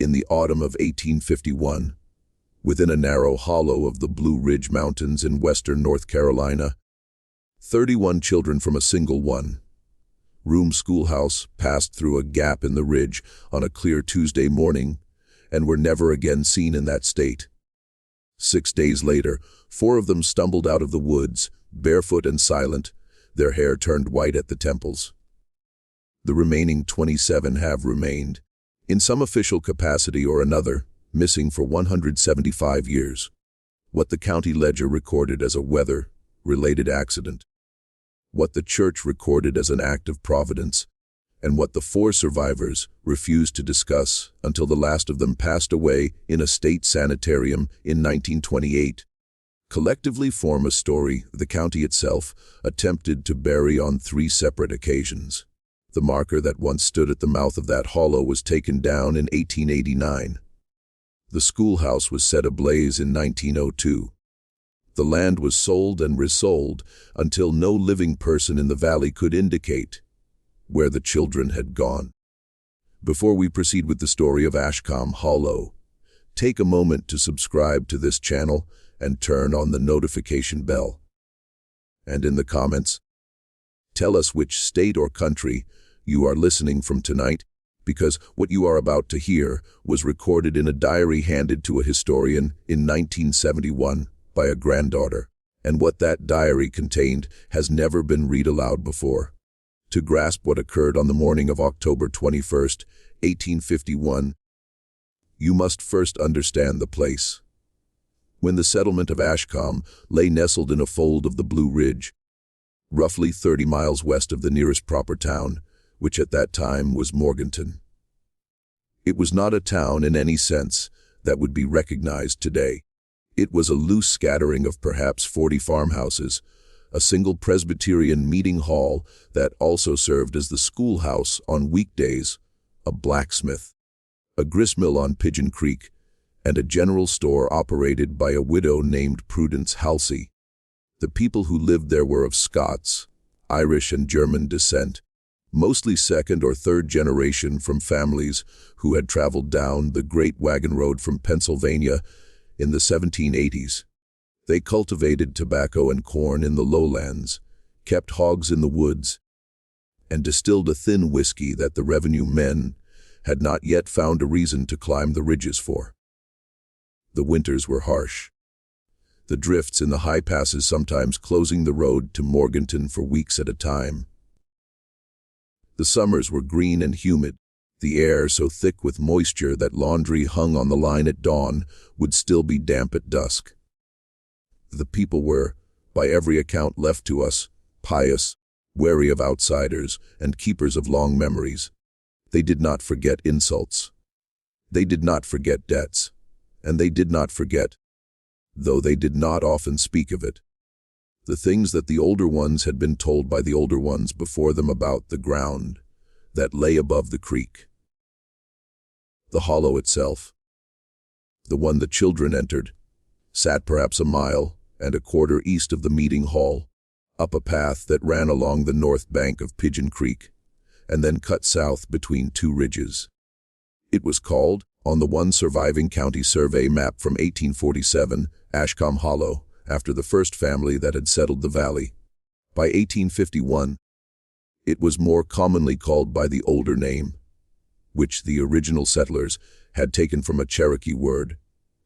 in the autumn of 1851, within a narrow hollow of the Blue Ridge Mountains in western North Carolina. 31 children from a single one-room schoolhouse passed through a gap in the ridge on a clear Tuesday morning and were never again seen in that state. 6 days later, 4 of them stumbled out of the woods, barefoot and silent, their hair turned white at the temples. The remaining 27 have remained, in some official capacity or another, missing for 175 years. What the county ledger recorded as a weather-related accident, what the church recorded as an act of providence, and what the 4 survivors refused to discuss until the last of them passed away in a state sanitarium in 1928, collectively form a story the county itself attempted to bury on 3 separate occasions. The marker that once stood at the mouth of that hollow was taken down in 1889. The schoolhouse was set ablaze in 1902. The land was sold and resold until no living person in the valley could indicate where the children had gone. Before we proceed with the story of Ashcom Hollow, take a moment to subscribe to this channel and turn on the notification bell. And in the comments, tell us which state or country you are listening from tonight, because what you are about to hear was recorded in a diary handed to a historian in 1971 by a granddaughter, and what that diary contained has never been read aloud before. To grasp what occurred on the morning of October 21st, 1851, you must first understand the place. When the settlement of Ashcom lay nestled in a fold of the Blue Ridge, roughly 30 miles west of the nearest proper town, which at that time was Morganton. It was not a town in any sense that would be recognized today. It was a loose scattering of perhaps 40 farmhouses, a single Presbyterian meeting hall that also served as the schoolhouse on weekdays, a blacksmith, a gristmill on Pigeon Creek, and a general store operated by a widow named Prudence Halsey. The people who lived there were of Scots, Irish, and German descent, mostly second or third generation from families who had traveled down the Great Wagon Road from Pennsylvania in the 1780s. They cultivated tobacco and corn in the lowlands, kept hogs in the woods, and distilled a thin whiskey that the revenue men had not yet found a reason to climb the ridges for. The winters were harsh, the drifts in the high passes sometimes closing the road to Morganton for weeks at a time. The summers were green and humid, the air so thick with moisture that laundry hung on the line at dawn would still be damp at dusk. The people were, by every account left to us, pious, wary of outsiders, and keepers of long memories. They did not forget insults. They did not forget debts. And they did not forget, though they did not often speak of it, the things that the older ones had been told by the older ones before them about the ground that lay above the creek. The hollow itself, the one the children entered, sat perhaps a mile and a quarter east of the meeting hall, up a path that ran along the north bank of Pigeon Creek, and then cut south between 2 ridges. It was called, on the one surviving county survey map from 1847, Ashcom Hollow, after the first family that had settled the valley. By 1851, it was more commonly called by the older name, which the original settlers had taken from a Cherokee word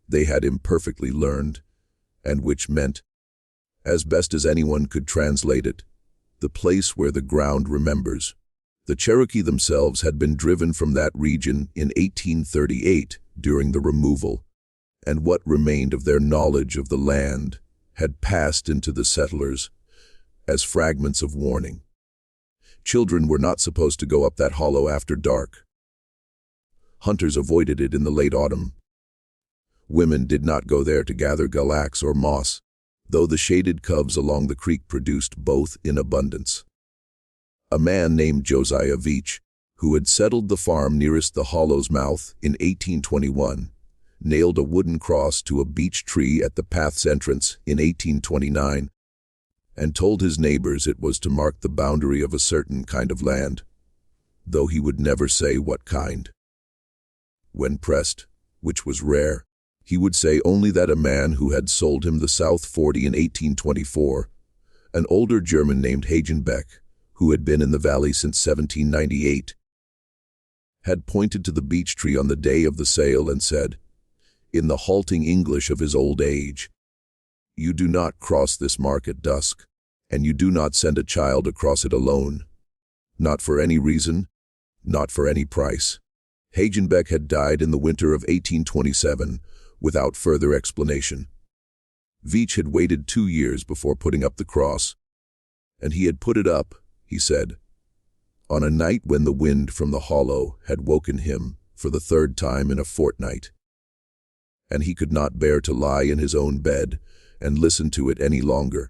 they had imperfectly learned, and which meant, as best as anyone could translate it, the place where the ground remembers. The Cherokee themselves had been driven from that region in 1838 during the removal, and what remained of their knowledge of the land had passed into the settlers as fragments of warning. Children were not supposed to go up that hollow after dark. Hunters avoided it in the late autumn. Women did not go there to gather galax or moss, though the shaded coves along the creek produced both in abundance. A man named Josiah Veach, who had settled the farm nearest the hollow's mouth in 1821, nailed a wooden cross to a beech tree at the path's entrance in 1829, and told his neighbors it was to mark the boundary of a certain kind of land, though he would never say what kind. When pressed, which was rare, he would say only that a man who had sold him the South 40 in 1824, an older German named Hagenbeck, who had been in the valley since 1798, had pointed to the beech tree on the day of the sale and said, in the halting English of his old age, "You do not cross this mark at dusk, and you do not send a child across it alone. Not for any reason, not for any price." Hagenbeck had died in the winter of 1827, without further explanation. Veitch had waited 2 years before putting up the cross, and he had put it up, he said, on a night when the wind from the hollow had woken him for the 3rd time in a fortnight, and he could not bear to lie in his own bed and listen to it any longer.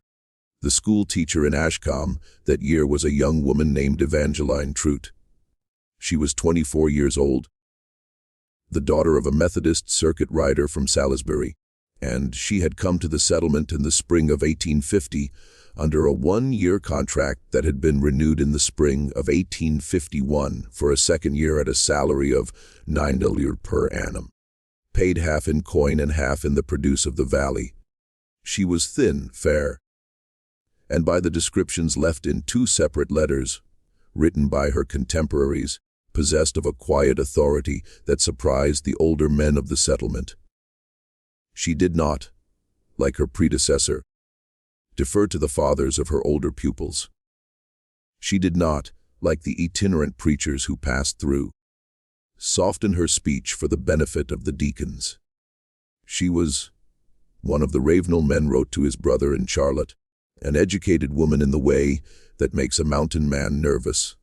The school teacher in Ashcom that year was a young woman named Evangeline Trout. She was 24 years old, the daughter of a Methodist circuit rider from Salisbury, and she had come to the settlement in the spring of 1850 under a 1-year contract that had been renewed in the spring of 1851 for a 2nd year at a salary of $9 per annum, paid half in coin and half in the produce of the valley. She was thin, fair, and by the descriptions left in 2 separate letters, written by her contemporaries, possessed of a quiet authority that surprised the older men of the settlement. She did not, like her predecessor, defer to the fathers of her older pupils. She did not, like the itinerant preachers who passed through, soften her speech for the benefit of the deacons. She was, one of the Ravenel men wrote to his brother in Charlotte, an educated woman in the way that makes a mountain man nervous,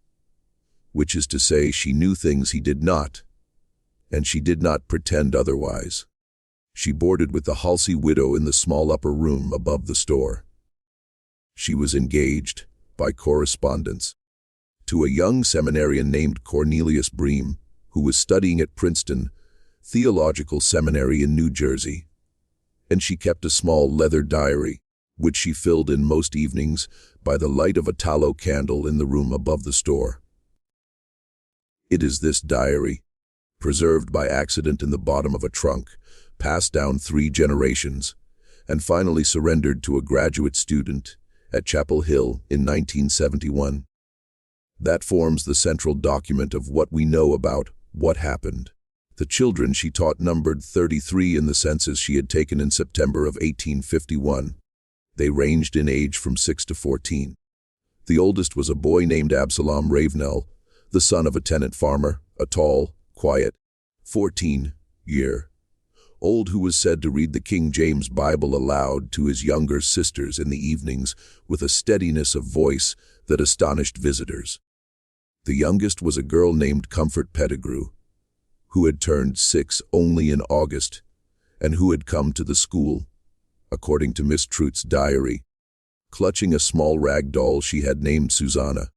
which is to say she knew things he did not, and she did not pretend otherwise. She boarded with the Halsey widow in the small upper room above the store. She was engaged, by correspondence, to a young seminarian named Cornelius Bream, who was studying at Princeton Theological Seminary in New Jersey, and she kept a small leather diary, which she filled in most evenings by the light of a tallow candle in the room above the store. It is this diary, preserved by accident in the bottom of a trunk, passed down 3 generations, and finally surrendered to a graduate student at Chapel Hill in 1971. That forms the central document of what we know about what happened. The children she taught numbered 33 in the census she had taken in September of 1851. They ranged in age from 6 to 14. The oldest was a boy named Absalom Ravenel, the son of a tenant farmer, a tall, quiet, 14-year-old who was said to read the King James Bible aloud to his younger sisters in the evenings with a steadiness of voice that astonished visitors. The youngest was a girl named Comfort Pettigrew, who had turned 6 only in August, and who had come to the school, according to Miss Trout's diary, clutching a small rag doll she had named Susanna,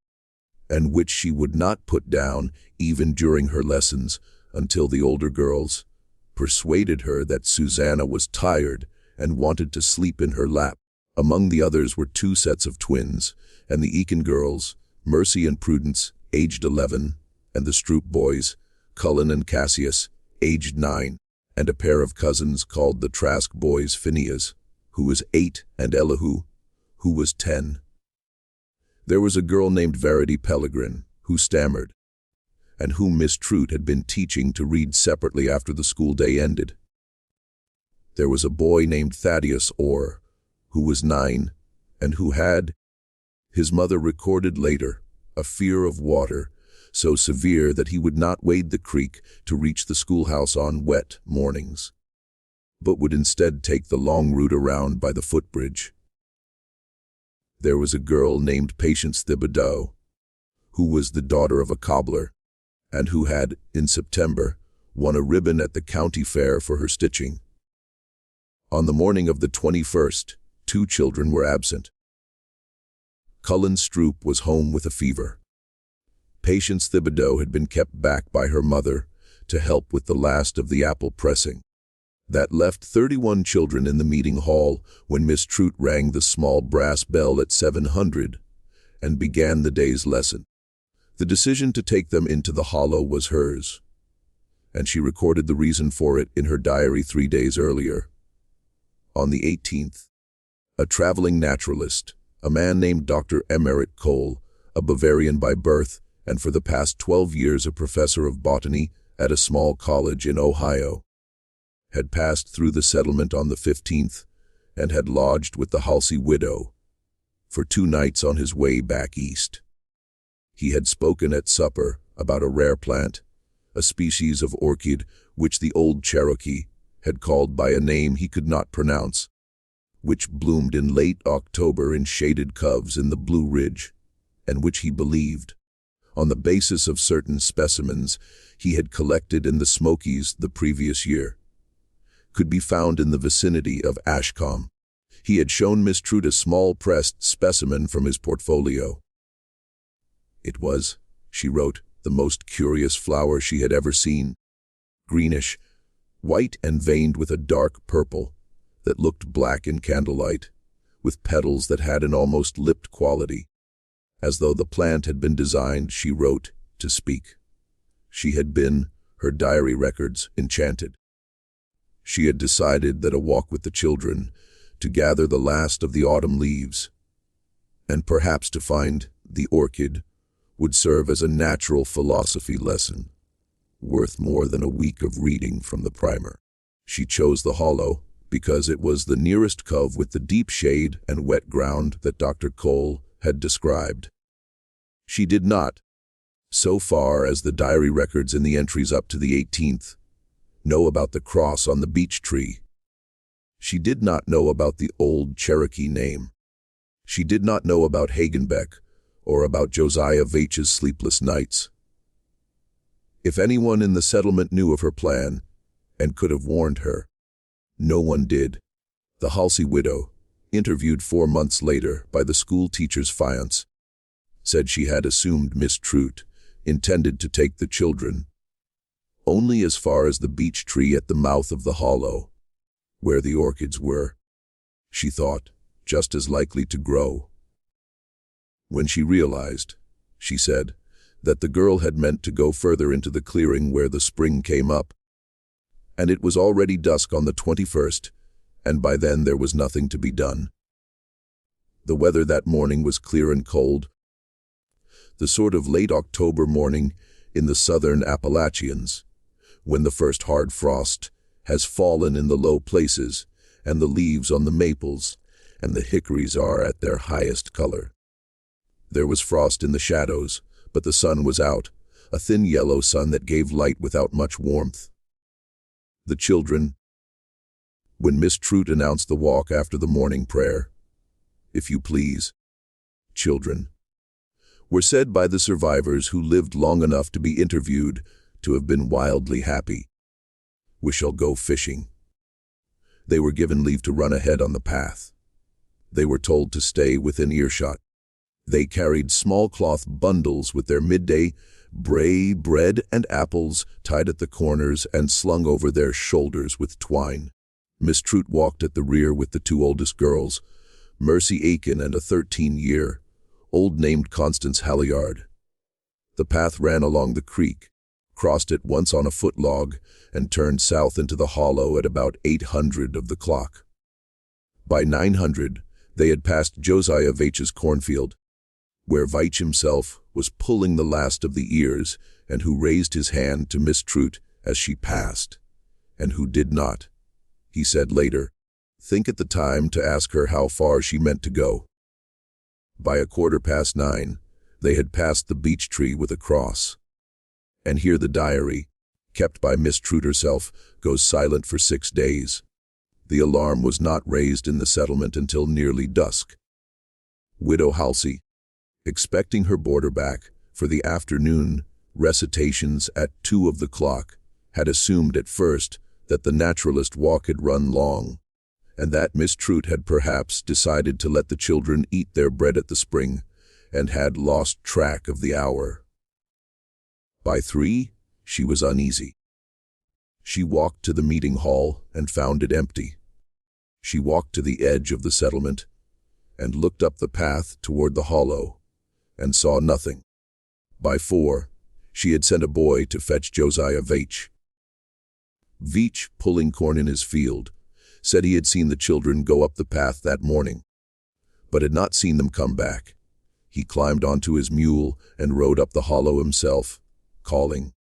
and which she would not put down even during her lessons until the older girls persuaded her that Susanna was tired and wanted to sleep in her lap. Among the others were 2 sets of twins, and the Eakin girls, Mercy and Prudence, aged 11, and the Stroop boys, Cullen and Cassius, aged 9, and a pair of cousins called the Trask boys, Phineas, who was 8, and Elihu, who was 10. There was a girl named Verity Pellegrin, who stammered, and whom Miss Trout had been teaching to read separately after the school day ended. There was a boy named Thaddeus Orr, who was 9, and who had, his mother recorded later, a fear of water so severe that he would not wade the creek to reach the schoolhouse on wet mornings, but would instead take the long route around by the footbridge. There was a girl named Patience Thibodeau, who was the daughter of a cobbler, and who had, in September, won a ribbon at the county fair for her stitching. On the morning of the 21st, 2 children were absent. Cullen Stroop was home with a fever. Patience Thibodeau had been kept back by her mother to help with the last of the apple pressing. That left 31 children in the meeting hall when Miss Trout rang the small brass bell at 700 and began the day's lesson. The decision to take them into the hollow was hers, and she recorded the reason for it in her diary 3 days earlier. On the 18th, a traveling naturalist, a man named Dr. Emmerich Kohl, a Bavarian by birth and for the past 12 years a professor of botany at a small college in Ohio, had passed through the settlement on the 15th and had lodged with the Halsey widow for 2 nights on his way back east. He had spoken at supper about a rare plant, a species of orchid which the old Cherokee had called by a name he could not pronounce, which bloomed in late October in shaded coves in the Blue Ridge, and which he believed, on the basis of certain specimens he had collected in the Smokies the previous year, could be found in the vicinity of Ashcom. He had shown Miss Trude a small pressed specimen from his portfolio. It was, she wrote, the most curious flower she had ever seen, greenish, white and veined with a dark purple that looked black in candlelight, with petals that had an almost lipped quality, as though the plant had been designed, she wrote, to speak. She had been, her diary records, enchanted. She had decided that a walk with the children, to gather the last of the autumn leaves, and perhaps to find the orchid, would serve as a natural philosophy lesson, worth more than a week of reading from the primer. She chose the hollow because it was the nearest cove with the deep shade and wet ground that Dr. Kohl had described. She did not, so far as the diary records in the entries up to the 18th, know about the cross on the beech tree. She did not know about the old Cherokee name. She did not know about Hagenbeck or about Josiah Vaitch's sleepless nights. If anyone in the settlement knew of her plan and could have warned her, no one did. The Halsey widow, interviewed 4 months later by the school teacher's fiance, said she had assumed Miss Trude intended to take the children only as far as the beech tree at the mouth of the hollow, where the orchids were, she thought, just as likely to grow. When she realized, she said, that the girl had meant to go further into the clearing where the spring came up, and it was already dusk on the 21st, and by then there was nothing to be done. The weather that morning was clear and cold, the sort of late October morning in the southern Appalachians, when the first hard frost has fallen in the low places and the leaves on the maples and the hickories are at their highest color. There was frost in the shadows, but the sun was out, a thin yellow sun that gave light without much warmth. The children, when Miss Trude announced the walk after the morning prayer, "If you please, children," were said by the survivors who lived long enough to be interviewed to have been wildly happy. "We shall go fishing." They were given leave to run ahead on the path. They were told to stay within earshot. They carried small cloth bundles with their midday bread and apples tied at the corners and slung over their shoulders with twine. Miss Trude walked at the rear with the 2 oldest girls, Mercy Aiken and a 13-year-old named Constance Halliard. The path ran along the creek, crossed it once on a footlog, and turned south into the hollow at about 800 of the clock. By 900, they had passed Josiah Vaitch's cornfield, where Vaitch himself was pulling the last of the ears and who raised his hand to Miss Trude as she passed, and who did not, he said later, think at the time to ask her how far she meant to go. By 9:15, they had passed the beech tree with a cross. And here the diary, kept by Miss Trude herself, goes silent for 6 days. The alarm was not raised in the settlement until nearly dusk. Widow Halsey, expecting her boarder back for the afternoon recitations at 2 of the clock, had assumed at first that the naturalist walk had run long, and that Miss Trude had perhaps decided to let the children eat their bread at the spring, and had lost track of the hour. By 3, she was uneasy. She walked to the meeting hall and found it empty. She walked to the edge of the settlement and looked up the path toward the hollow and saw nothing. By 4, she had sent a boy to fetch Josiah Vaitch. Veach, pulling corn in his field, said he had seen the children go up the path that morning, but had not seen them come back. He climbed onto his mule and rode up the hollow himself, calling.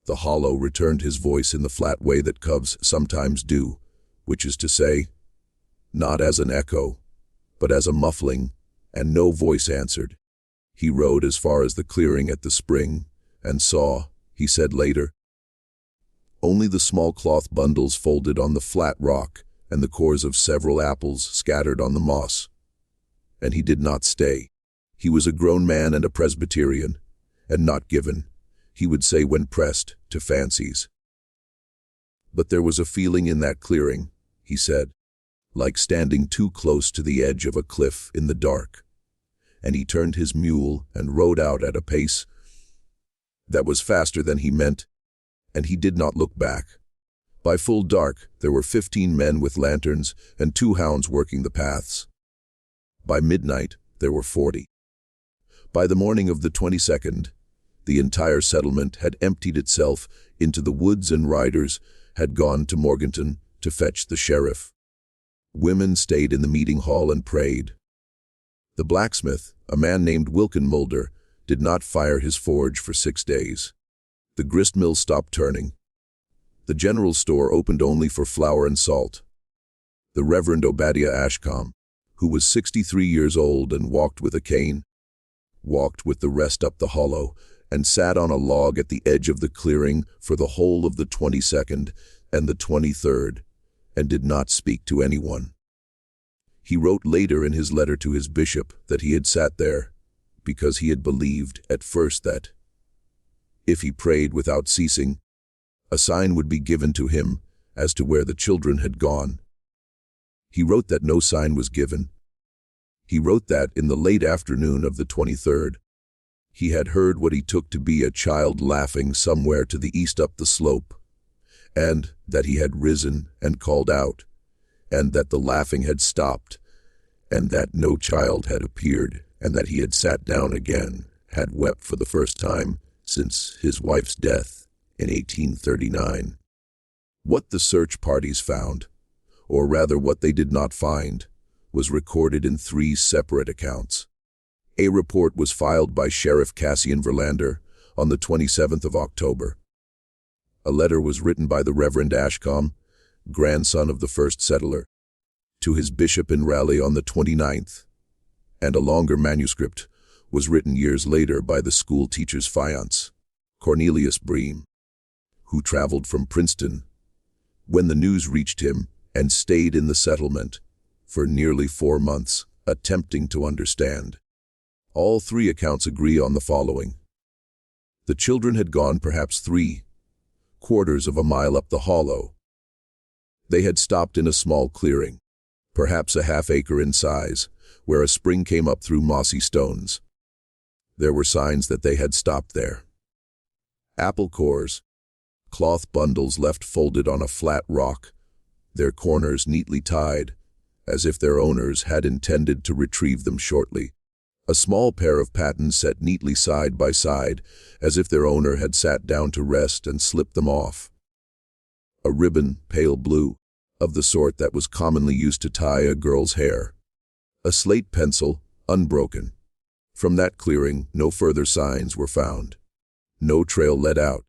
The hollow returned his voice in the flat way that cubs sometimes do, which is to say, not as an echo, but as a muffling, and no voice answered. He rode as far as the clearing at the spring, and saw, he said later, only the small cloth bundles folded on the flat rock and the cores of several apples scattered on the moss. And he did not stay. He was a grown man and a Presbyterian, and not given, he would say when pressed, to fancies. But there was a feeling in that clearing, he said, like standing too close to the edge of a cliff in the dark. And he turned his mule and rode out at a pace that was faster than he meant, and he did not look back. By full dark, there were 15 men with lanterns and 2 hounds working the paths. By midnight, there were 40. By the morning of the 22nd, the entire settlement had emptied itself into the woods and riders had gone to Morganton to fetch the sheriff. Women stayed in the meeting hall and prayed. The blacksmith, a man named Wilkin Mulder, did not fire his forge for 6 days. The grist mill stopped turning. The general store opened only for flour and salt. The Reverend Obadiah Ashcom, who was 63 years old and walked with a cane, walked with the rest up the hollow and sat on a log at the edge of the clearing for the whole of the 22nd and the 23rd, and did not speak to anyone. He wrote later in his letter to his bishop that he had sat there because he had believed at first that, if he prayed without ceasing, a sign would be given to him as to where the children had gone. He wrote that no sign was given. He wrote that in the late afternoon of the 23rd, he had heard what he took to be a child laughing somewhere to the east up the slope, and that he had risen and called out, and that the laughing had stopped, and that no child had appeared, and that he had sat down again, had wept for the first time since his wife's death in 1839. What the search parties found, or rather what they did not find, was recorded in 3 separate accounts. A report was filed by Sheriff Cassian Verlander on the 27th of October. A letter was written by the Reverend Ashcom, grandson of the first settler, to his bishop in Raleigh on the 29th, and a longer manuscript was written years later by the school teacher's fiance, Cornelius Bream, who traveled from Princeton when the news reached him and stayed in the settlement for nearly 4 months, attempting to understand. All 3 accounts agree on the following. The children had gone perhaps 3/4 of a mile up the hollow. They had stopped in a small clearing, perhaps a half-acre in size, where a spring came up through mossy stones. There were signs that they had stopped there. Apple cores, cloth bundles left folded on a flat rock, their corners neatly tied, as if their owners had intended to retrieve them shortly. A small pair of pattens set neatly side by side, as if their owner had sat down to rest and slipped them off. A ribbon, pale blue, of the sort that was commonly used to tie a girl's hair. A slate pencil, unbroken. From that clearing, no further signs were found. No trail led out.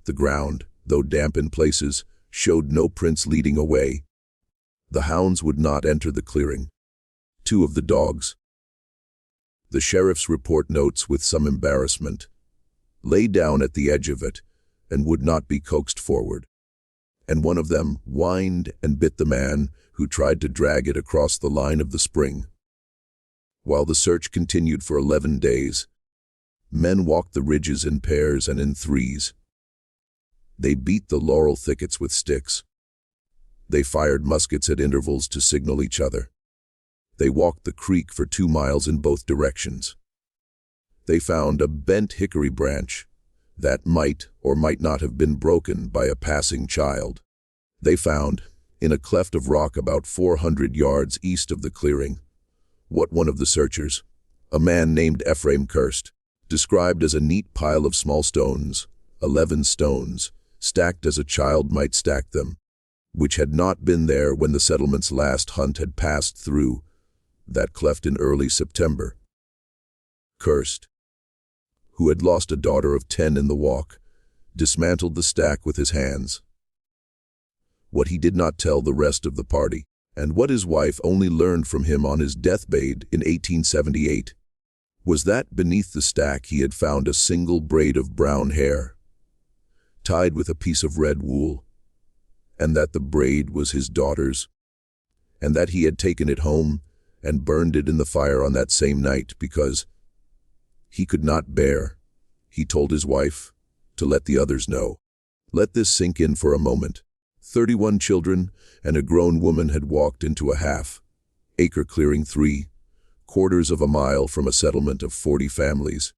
The ground, though damp in places, showed no prints leading away. The hounds would not enter the clearing. 2 of the dogs, the sheriff's report notes with some embarrassment, lay down at the edge of it and would not be coaxed forward. And one of them whined and bit the man who tried to drag it across the line of the spring. While the search continued for 11 days, men walked the ridges in pairs and in 3s. They beat the laurel thickets with sticks. They fired muskets at intervals to signal each other. They walked the creek for 2 miles in both directions. They found a bent hickory branch that might or might not have been broken by a passing child. They found, in a cleft of rock about 400 yards east of the clearing, what one of the searchers, a man named Ephraim Kirst, described as a neat pile of small stones, 11 stones, stacked as a child might stack them, which had not been there when the settlement's last hunt had passed through that cleft in early September. Cursed, who had lost a daughter of 10 in the walk, dismantled the stack with his hands. What he did not tell the rest of the party, and what his wife only learned from him on his deathbed in 1878, was that beneath the stack he had found a single braid of brown hair, tied with a piece of red wool, and that the braid was his daughter's, and that he had taken it home and burned it in the fire on that same night because he could not bear, he told his wife, to let the others know. Let this sink in for a moment. 31 children and a grown woman had walked into a half-acre clearing 3/4 of a mile from a settlement of 40 families,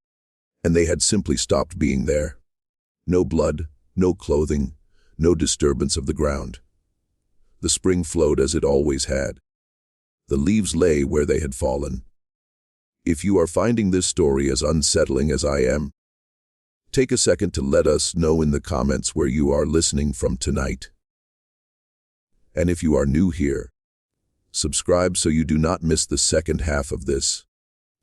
and they had simply stopped being there. No blood, no clothing, no disturbance of the ground. The spring flowed as it always had. The leaves lay where they had fallen. If you are finding this story as unsettling as I am, take a second to let us know in the comments where you are listening from tonight. And if you are new here, subscribe so you do not miss the second half of this,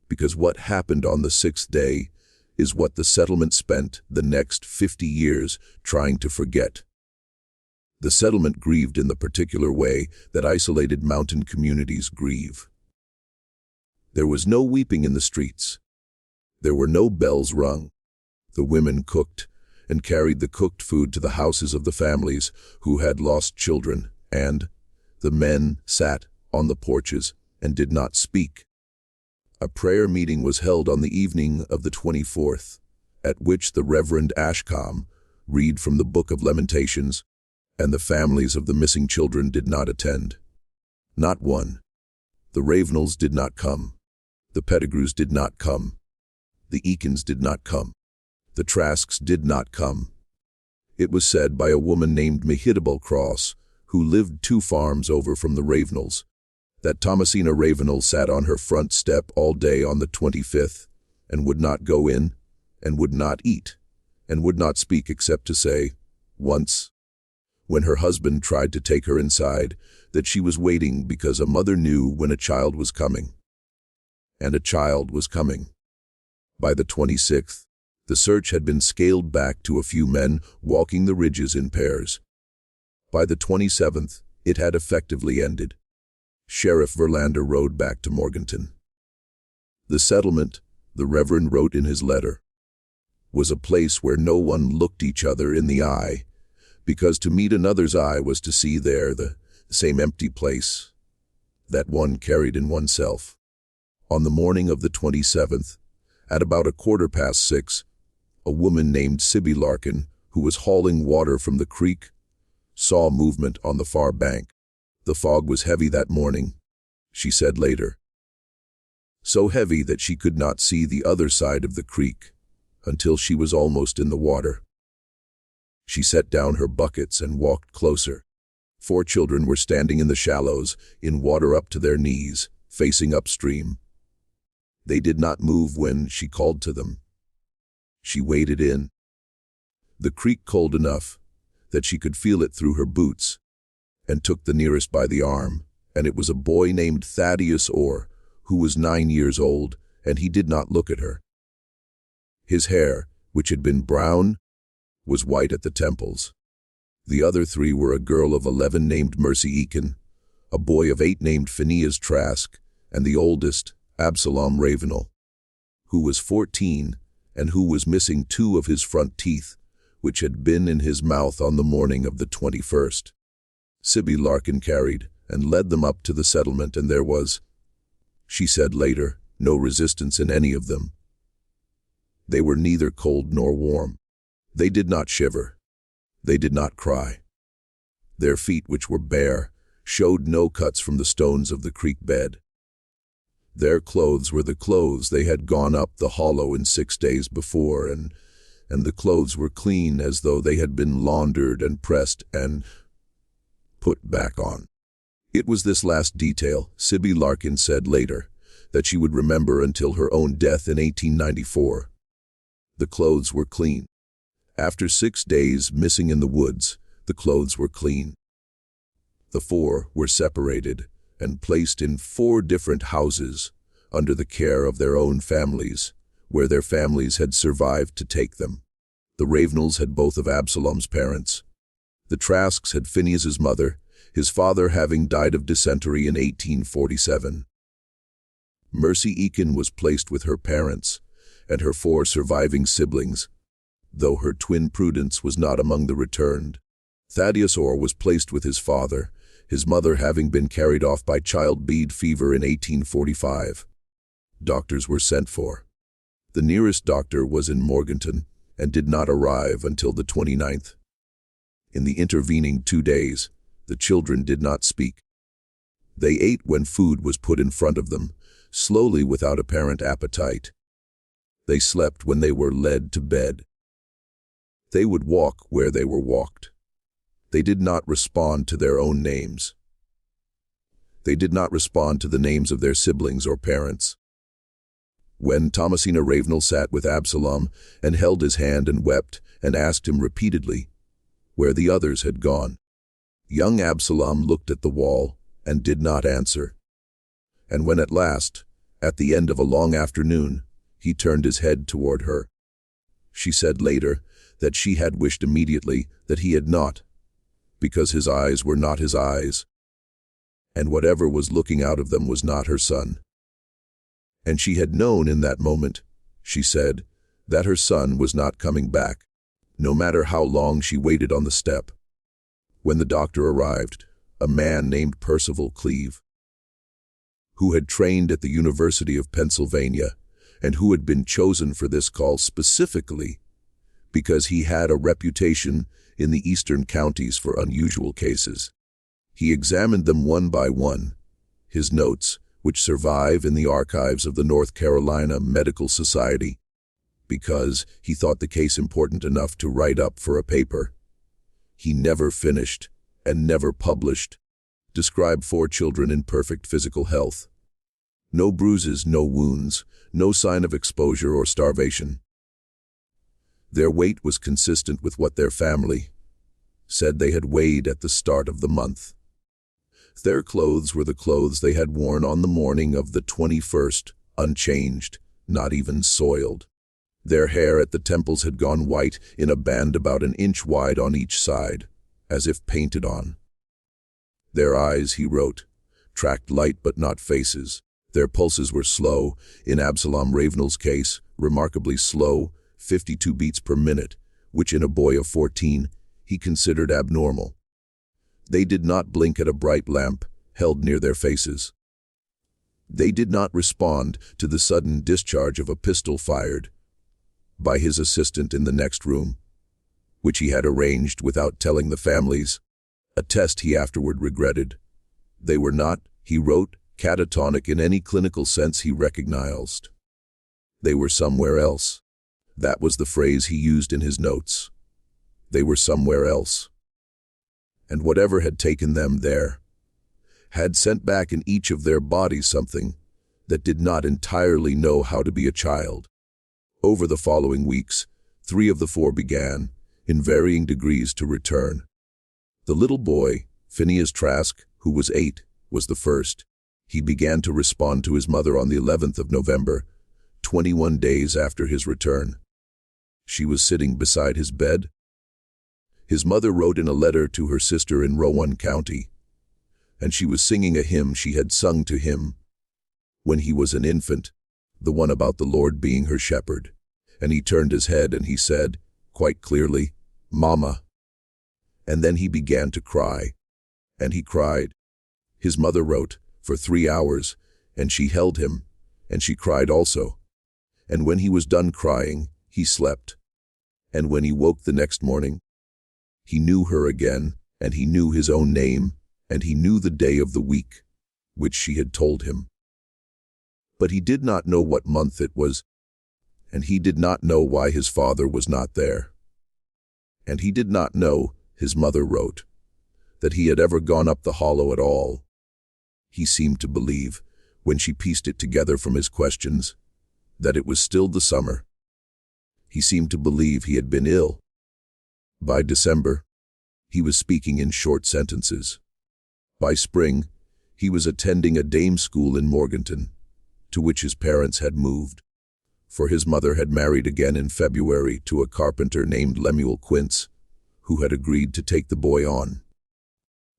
because what happened on the 6th day is what the settlement spent the next 50 years trying to forget. The settlement grieved in the particular way that isolated mountain communities grieve. There was no weeping in the streets. There were no bells rung. The women cooked and carried the cooked food to the houses of the families who had lost children, and the men sat on the porches and did not speak. A prayer meeting was held on the evening of the 24th, at which the Reverend Ashcom read from the Book of Lamentations, and the families of the missing children did not attend. Not one. The Ravenels did not come. The Pettigrews did not come. The Eakins did not come. The Trasks did not come. It was said by a woman named Mehitable Cross, who lived 2 farms over from the Ravenels, that Thomasina Ravenel sat on her front step all day on the 25th, and would not go in, and would not eat, and would not speak except to say, once, when her husband tried to take her inside, that she was waiting because a mother knew when a child was coming. And a child was coming. By the 26th, the search had been scaled back to a few men walking the ridges in pairs. By the 27th, it had effectively ended. Sheriff Verlander rode back to Morganton. The settlement, the Reverend wrote in his letter, was a place where no one looked each other in the eye, because to meet another's eye was to see there the same empty place that one carried in oneself. On the morning of the 27th, at about 6:15, a woman named Sibby Larkin, who was hauling water from the creek, saw movement on the far bank. The fog was heavy that morning, she said later. So heavy that she could not see the other side of the creek until she was almost in the water. She set down her buckets and walked closer. 4 children were standing in the shallows, in water up to their knees, facing upstream. They did not move when she called to them. She waded in. The creek cold enough that she could feel it through her boots, and took the nearest by the arm, and it was a boy named Thaddeus Orr, who was 9 years old, and he did not look at her. His hair, which had been brown, was white at the temples. The other 3 were a girl of 11 named Mercy Eakin, a boy of 8 named Phineas Trask, and the oldest, Absalom Ravenel, who was 14 and who was missing 2 of his front teeth, which had been in his mouth on the morning of the 21st. Sibby Larkin carried and led them up to the settlement, and there was, she said later, no resistance in any of them. They were neither cold nor warm. They did not shiver. They did not cry. Their feet, which were bare, showed no cuts from the stones of the creek bed. Their clothes were the clothes they had gone up the hollow in 6 days before, and the clothes were clean as though they had been laundered and pressed and put back on. It was this last detail, Sibby Larkin said later, that she would remember until her own death in 1894. The clothes were clean, After 6 days missing in the woods, the clothes were clean. The four were separated and placed in 4 different houses under the care of their own families, where their families had survived to take them. The Ravenels had both of Absalom's parents. The Trasks had Phineas's mother, his father having died of dysentery in 1847. Mercy Eakin was placed with her parents and her 4 surviving siblings, though her twin Prudence was not among the returned. Thaddeus Orr was placed with his father, his mother having been carried off by child-bead fever in 1845. Doctors were sent for. The nearest doctor was in Morganton and did not arrive until the 29th. In the intervening 2 days, the children did not speak. They ate when food was put in front of them, slowly without apparent appetite. They slept when they were led to bed. They would walk where they were walked. They did not respond to their own names. They did not respond to the names of their siblings or parents. When Thomasina Ravenel sat with Absalom and held his hand and wept and asked him repeatedly where the others had gone, young Absalom looked at the wall and did not answer. And when at last, at the end of a long afternoon, he turned his head toward her, she said later that she had wished immediately that he had not, because his eyes were not his eyes, and whatever was looking out of them was not her son. And she had known in that moment, she said, that her son was not coming back, no matter how long she waited on the step. When the doctor arrived, a man named Percival Cleave, who had trained at the University of Pennsylvania and who had been chosen for this call specifically because he had a reputation in the eastern counties for unusual cases. He examined them one by one, his notes, which survive in the archives of the North Carolina Medical Society, because he thought the case important enough to write up for a paper. He never finished and never published. Described 4 children in perfect physical health. No bruises, no wounds, no sign of exposure or starvation. Their weight was consistent with what their family said they had weighed at the start of the month. Their clothes were the clothes they had worn on the morning of the 21st, unchanged, not even soiled. Their hair at the temples had gone white in a band about an inch wide on each side, as if painted on. Their eyes, he wrote, tracked light but not faces. Their pulses were slow, in Absalom Ravenel's case, remarkably slow, 52 beats per minute, which in a boy of 14, he considered abnormal. They did not blink at a bright lamp held near their faces. They did not respond to the sudden discharge of a pistol fired by his assistant in the next room, which he had arranged without telling the families, a test he afterward regretted. They were not, he wrote, catatonic in any clinical sense he recognized. They were somewhere else. That was the phrase he used in his notes. They were somewhere else. And whatever had taken them there had sent back in each of their bodies something that did not entirely know how to be a child. Over the following weeks, 3 of the 4 began, in varying degrees, to return. The little boy, Phineas Trask, who was 8, was the first. He began to respond to his mother on the 11th of November, 21 days after his return. She was sitting beside his bed. His mother wrote in a letter to her sister in Rowan County, and she was singing a hymn she had sung to him when he was an infant, the one about the Lord being her shepherd. And he turned his head and he said, quite clearly, "Mama." And then he began to cry. And he cried. His mother wrote, for 3 hours, and she held him, and she cried also. And when he was done crying, he slept. And when he woke the next morning, he knew her again, and he knew his own name, and he knew the day of the week, which she had told him. But he did not know what month it was, and he did not know why his father was not there. And he did not know, his mother wrote, that he had ever gone up the hollow at all. He seemed to believe, when she pieced it together from his questions, that it was still the summer. He seemed to believe he had been ill, By December, he was speaking in short sentences. By spring, he was attending a dame school in Morganton, to which his parents had moved, for his mother had married again in February to a carpenter named Lemuel Quince, who had agreed to take the boy on.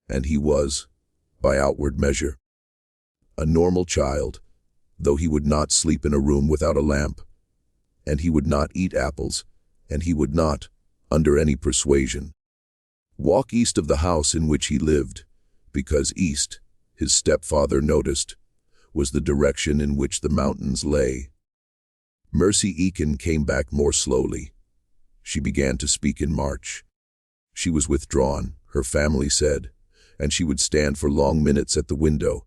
And he was, by outward measure, a normal child, though he would not sleep in a room without a lamp, and he would not eat apples, and he would not, under any persuasion, walk east of the house in which he lived, because east, his stepfather noticed, was the direction in which the mountains lay. Mercy Eakin came back more slowly. She began to speak in March. She was withdrawn, her family said, and she would stand for long minutes at the window,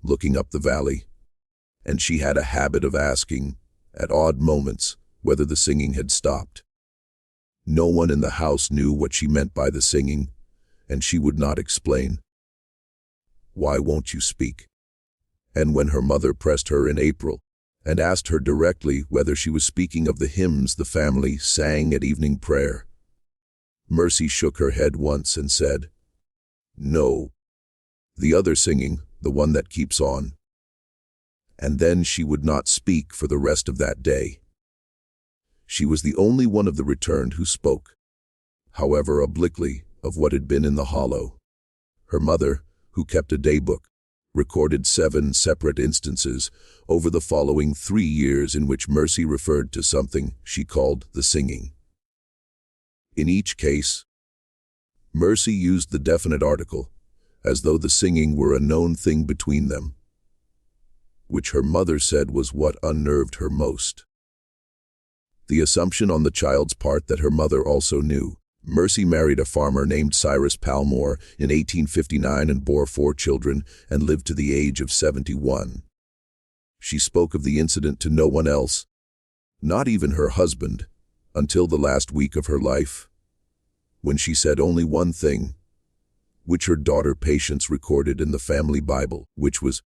looking up the valley, and she had a habit of asking, at odd moments, whether the singing had stopped. No one in the house knew what she meant by the singing, and she would not explain. "Why won't you speak?" And when her mother pressed her in April, and asked her directly whether she was speaking of the hymns the family sang at evening prayer, Mercy shook her head once and said, "No, the other singing, the one that keeps on." And then she would not speak for the rest of that day. She was the only one of the returned who spoke, however obliquely, of what had been in the hollow. Her mother, who kept a daybook, recorded 7 separate instances over the following 3 years in which Mercy referred to something she called the singing. In each case, Mercy used the definite article, as though the singing were a known thing between them, which her mother said was what unnerved her most. The assumption on the child's part that her mother also knew. Mercy married a farmer named Cyrus Palmore in 1859 and bore 4 children and lived to the age of 71. She spoke of the incident to no one else, not even her husband, until the last week of her life, when she said only one thing, which her daughter Patience recorded in the family Bible, which was,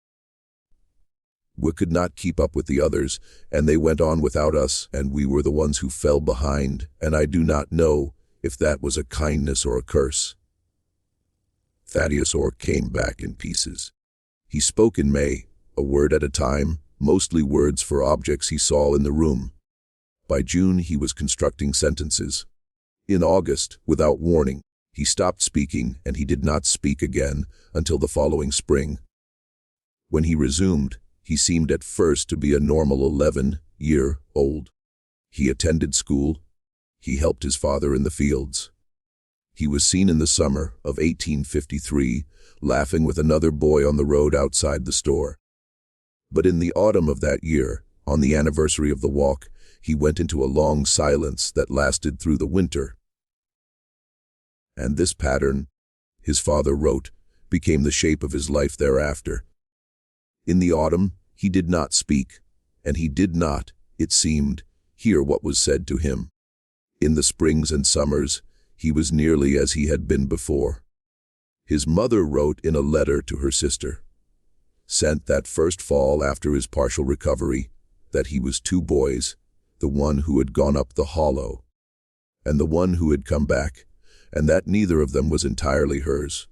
"We could not keep up with the others, and they went on without us, and we were the ones who fell behind, and I do not know if that was a kindness or a curse." Thaddeus Orr came back in pieces. He spoke in May, a word at a time, mostly words for objects he saw in the room. By June he was constructing sentences. In August, without warning, he stopped speaking, and he did not speak again until the following spring. When he resumed, he seemed at first to be a normal 11-year-old. He attended school. He helped his father in the fields. He was seen in the summer of 1853, laughing with another boy on the road outside the store. But in the autumn of that year, on the anniversary of the walk, he went into a long silence that lasted through the winter. And this pattern, his father wrote, became the shape of his life thereafter. In the autumn, he did not speak, and he did not, it seemed, hear what was said to him. In the springs and summers, he was nearly as he had been before. His mother wrote in a letter to her sister, sent that first fall after his partial recovery, that he was 2 boys, the one who had gone up the hollow, and the one who had come back, and that neither of them was entirely hers.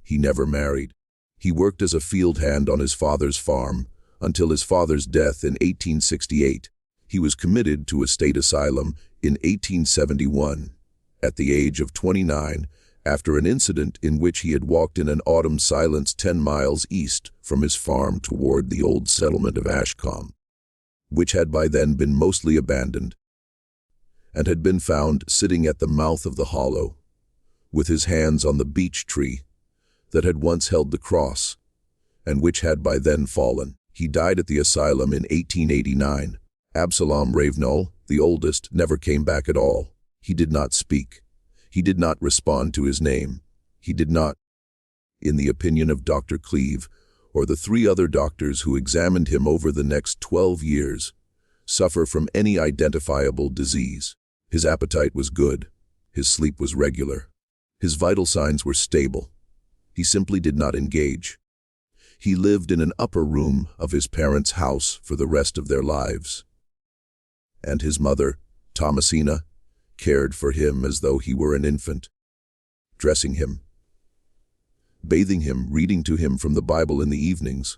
He never married. He worked as a field hand on his father's farm until his father's death in 1868. He was committed to a state asylum in 1871, at the age of 29, after an incident in which he had walked in an autumn silence 10 miles east from his farm toward the old settlement of Ashcom, which had by then been mostly abandoned, and had been found sitting at the mouth of the hollow, with his hands on the beech tree that had once held the cross, and which had by then fallen. He died at the asylum in 1889. Absalom Ravenel, the oldest, never came back at all. He did not speak. He did not respond to his name. He did not, in the opinion of Dr. Cleve, or the 3 other doctors who examined him over the next 12 years, suffer from any identifiable disease. His appetite was good. His sleep was regular. His vital signs were stable. He simply did not engage. He lived in an upper room of his parents' house for the rest of their lives. And his mother, Thomasina, cared for him as though he were an infant, dressing him, bathing him, reading to him from the Bible in the evenings.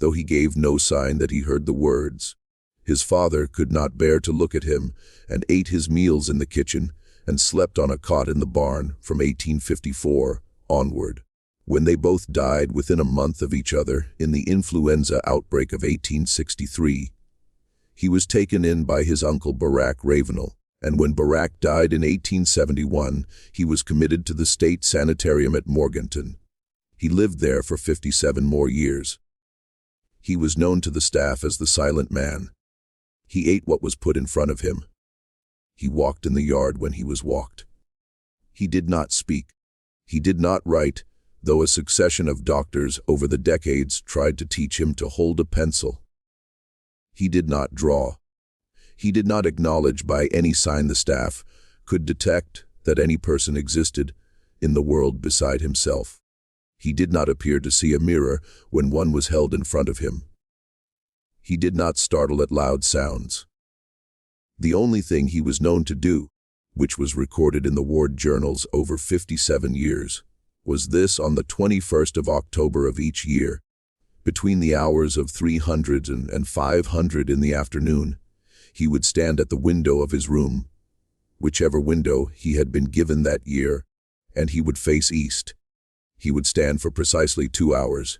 Though he gave no sign that he heard the words, his father could not bear to look at him, and ate his meals in the kitchen and slept on a cot in the barn from 1854 onward. When they both died within a month of each other in the influenza outbreak of 1863, he was taken in by his uncle Barak Ravenel, and when Barak died in 1871, he was committed to the state sanitarium at Morganton. He lived there for 57 more years. He was known to the staff as the Silent Man. He ate what was put in front of him. He walked in the yard when he was walked. He did not speak. He did not write, though a succession of doctors over the decades tried to teach him to hold a pencil. He did not draw. He did not acknowledge by any sign the staff could detect that any person existed in the world beside himself. He did not appear to see a mirror when one was held in front of him. He did not startle at loud sounds. The only thing he was known to do, which was recorded in the ward journals over 57 years, was this: on the 21st of October of each year, between the hours of 300 and 500 in the afternoon, he would stand at the window of his room, whichever window he had been given that year, and he would face east. He would stand for precisely 2 hours.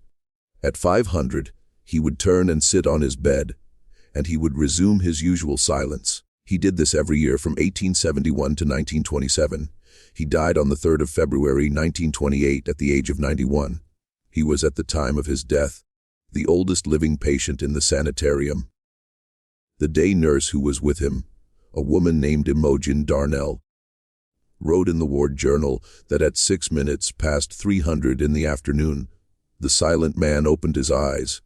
At 500, he would turn and sit on his bed, and he would resume his usual silence. He did this every year from 1871 to 1927. He died on the 3rd of February 1928 at the age of 91. He was at the time of his death the oldest living patient in the sanitarium. The day nurse who was with him, a woman named Imogen Darnell, wrote in the ward journal that at 6 minutes past 300 in the afternoon, the Silent Man opened his eyes,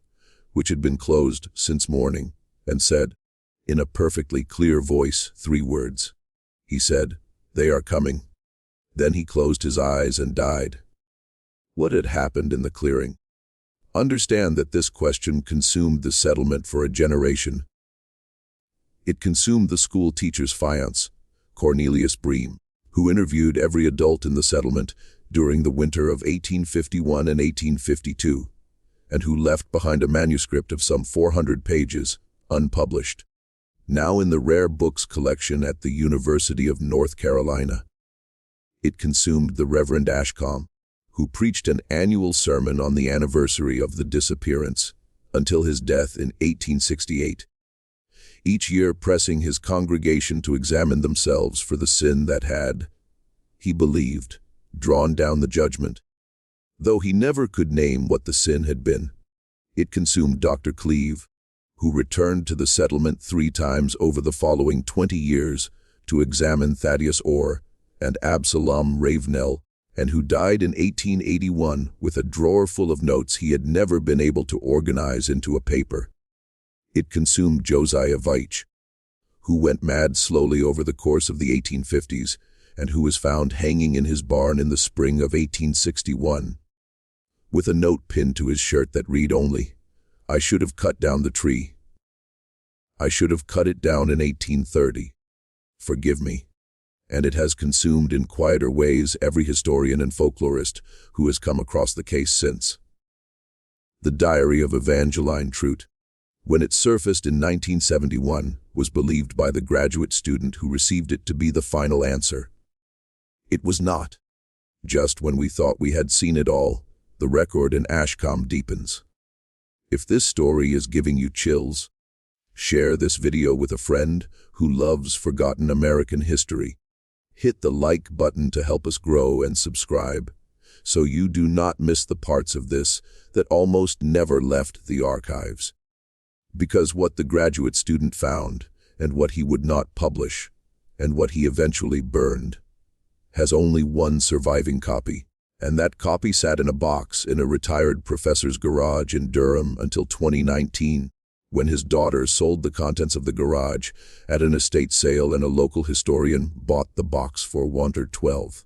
which had been closed since morning, and said, in a perfectly clear voice, 3 words. He said, "They are coming." Then he closed his eyes and died. What had happened in the clearing? Understand that this question consumed the settlement for a generation. It consumed the school teacher's fiance, Cornelius Bream, who interviewed every adult in the settlement during the winter of 1851 and 1852, and who left behind a manuscript of some 400 pages, unpublished, now in the rare books collection at the University of North Carolina. It consumed the Reverend Ashcom, who preached an annual sermon on the anniversary of the disappearance until his death in 1868, each year pressing his congregation to examine themselves for the sin that had, he believed, drawn down the judgment, though he never could name what the sin had been. It consumed Dr. Cleave, who returned to the settlement 3 times over the following 20 years to examine Thaddeus Orr and Absalom Ravenel, and who died in 1881 with a drawer full of notes he had never been able to organize into a paper. It consumed Josiah Veitch, who went mad slowly over the course of the 1850s, and who was found hanging in his barn in the spring of 1861, with a note pinned to his shirt that read only, "I should have cut down the tree. I should have cut it down in 1830. Forgive me." And it has consumed in quieter ways every historian and folklorist who has come across the case since. The Diary of Evangeline Trute, when it surfaced in 1971, was believed by the graduate student who received it to be the final answer. It was not. Just when we thought we had seen it all, the record in Ashcom deepens. If this story is giving you chills, share this video with a friend who loves forgotten American history. Hit the like button to help us grow and subscribe, so you do not miss the parts of this that almost never left the archives. Because what the graduate student found, and what he would not publish, and what he eventually burned, has only one surviving copy, and that copy sat in a box in a retired professor's garage in Durham until 2019, when his daughter sold the contents of the garage at an estate sale and a local historian bought the box for $112.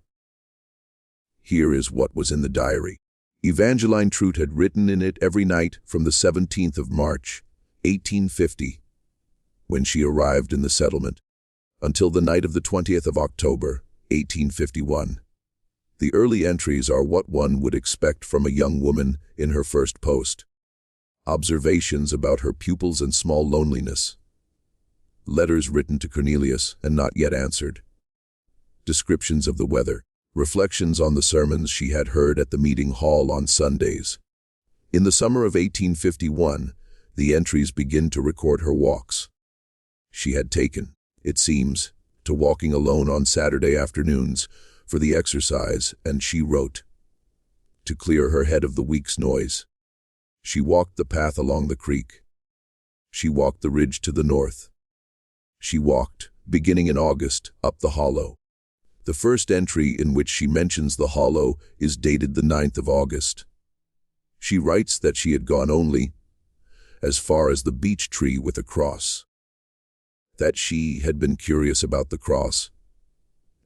Here is what was in the diary. Evangeline Trute had written in it every night from the 17th of March, 1850, when she arrived in the settlement, until the night of the 20th of October, 1851. The early entries are what one would expect from a young woman in her first post. Observations about her pupils and small loneliness. Letters written to Cornelius and not yet answered. Descriptions of the weather. Reflections on the sermons she had heard at the meeting hall on Sundays. In the summer of 1851, the entries begin to record her walks. She had taken, it seems, to walking alone on Saturday afternoons for the exercise, and she wrote, to clear her head of the week's noise. She walked the path along the creek. She walked the ridge to the north. She walked, beginning in August, up the hollow. The first entry in which she mentions the hollow is dated the 9th of August. She writes that she had gone only as far as the beech tree with a cross, that she had been curious about the cross,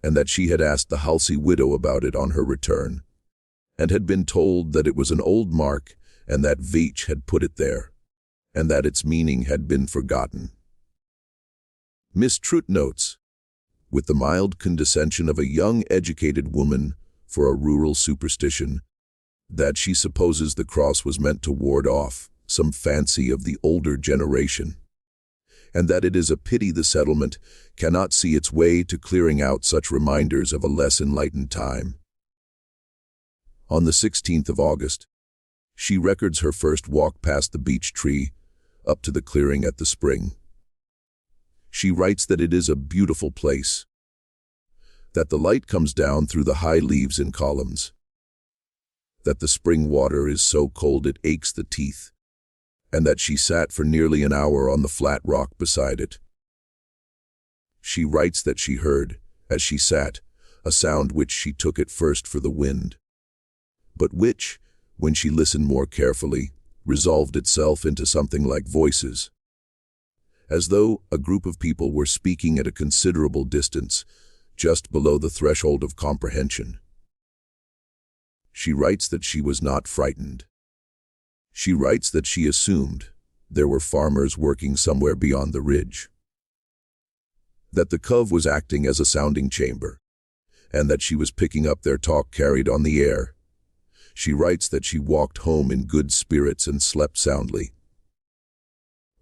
and that she had asked the Halsey widow about it on her return, and had been told that it was an old mark and that Veitch had put it there, and that its meaning had been forgotten. Miss Trutt notes, with the mild condescension of a young educated woman for a rural superstition, that she supposes the cross was meant to ward off some fancy of the older generation, and that it is a pity the settlement cannot see its way to clearing out such reminders of a less enlightened time. On the 16th of August, she records her first walk past the beech tree up to the clearing at the spring. She writes that it is a beautiful place, that the light comes down through the high leaves in columns, that the spring water is so cold it aches the teeth, and that she sat for nearly an hour on the flat rock beside it. She writes that she heard, as she sat, a sound which she took at first for the wind, but which, when she listened more carefully, resolved itself into something like voices, as though a group of people were speaking at a considerable distance, just below the threshold of comprehension. She writes that she was not frightened. She writes that she assumed there were farmers working somewhere beyond the ridge, that the cove was acting as a sounding chamber, and that she was picking up their talk carried on the air. She writes that she walked home in good spirits and slept soundly.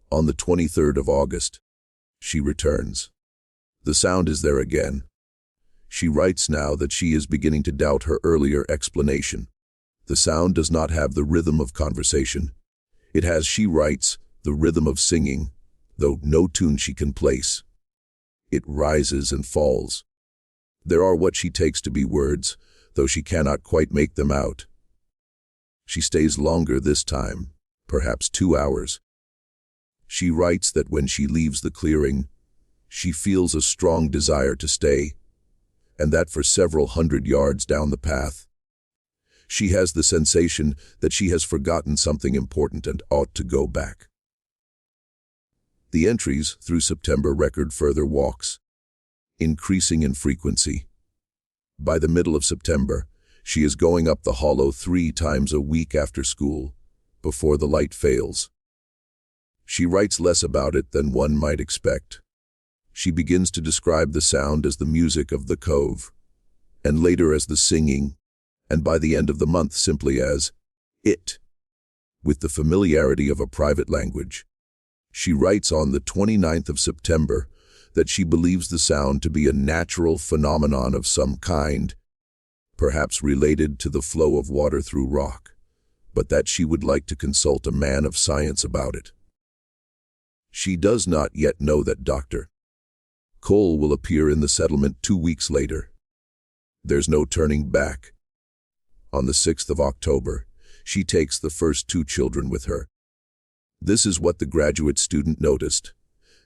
On the 23rd of August, she returns. The sound is there again. She writes now that she is beginning to doubt her earlier explanation. The sound does not have the rhythm of conversation. It has, she writes, the rhythm of singing, though no tune she can place. It rises and falls. There are what she takes to be words, though she cannot quite make them out. She stays longer this time, perhaps 2 hours. She writes that when she leaves the clearing, she feels a strong desire to stay, and that for several hundred yards down the path, she has the sensation that she has forgotten something important and ought to go back. The entries through September record further walks, increasing in frequency. By the middle of September, she is going up the hollow 3 times a week after school, before the light fails. She writes less about it than one might expect. She begins to describe the sound as the music of the cove, and later as the singing, and by the end of the month simply as it, with the familiarity of a private language. She writes on the 29th of September that she believes the sound to be a natural phenomenon of some kind, perhaps related to the flow of water through rock, but that she would like to consult a man of science about it. She does not yet know that Dr. Cole will appear in the settlement 2 weeks later. There's no turning back. On the 6th of October, she takes the first 2 children with her. This is what the graduate student noticed,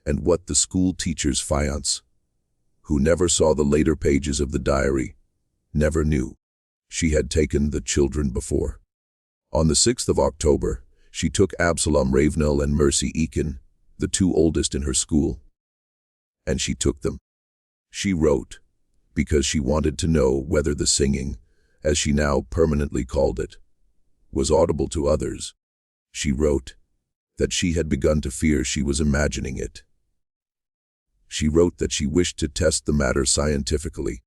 and what the school teacher's fiancé, who never saw the later pages of the diary, never knew. She had taken the children before. On the 6th of October, she took Absalom Ravenel and Mercy Eakin, the 2 oldest in her school, and she took them. She wrote, because she wanted to know whether the singing, as she now permanently called it, was audible to others. She wrote that she had begun to fear she was imagining it. She wrote that she wished to test the matter scientifically.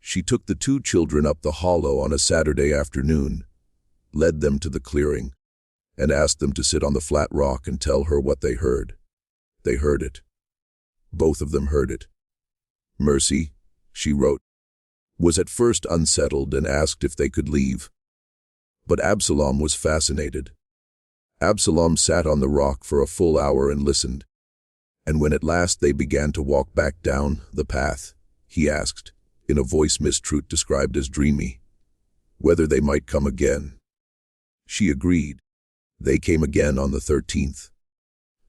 She took the 2 children up the hollow on a Saturday afternoon, led them to the clearing, and asked them to sit on the flat rock and tell her what they heard. They heard it. Both of them heard it. Mercy, she wrote, was at first unsettled and asked if they could leave. But Absalom was fascinated. Absalom sat on the rock for a full hour and listened. And when at last they began to walk back down the path, he asked, in a voice Miss Truth described as dreamy, whether they might come again. She agreed. They came again on the 13th.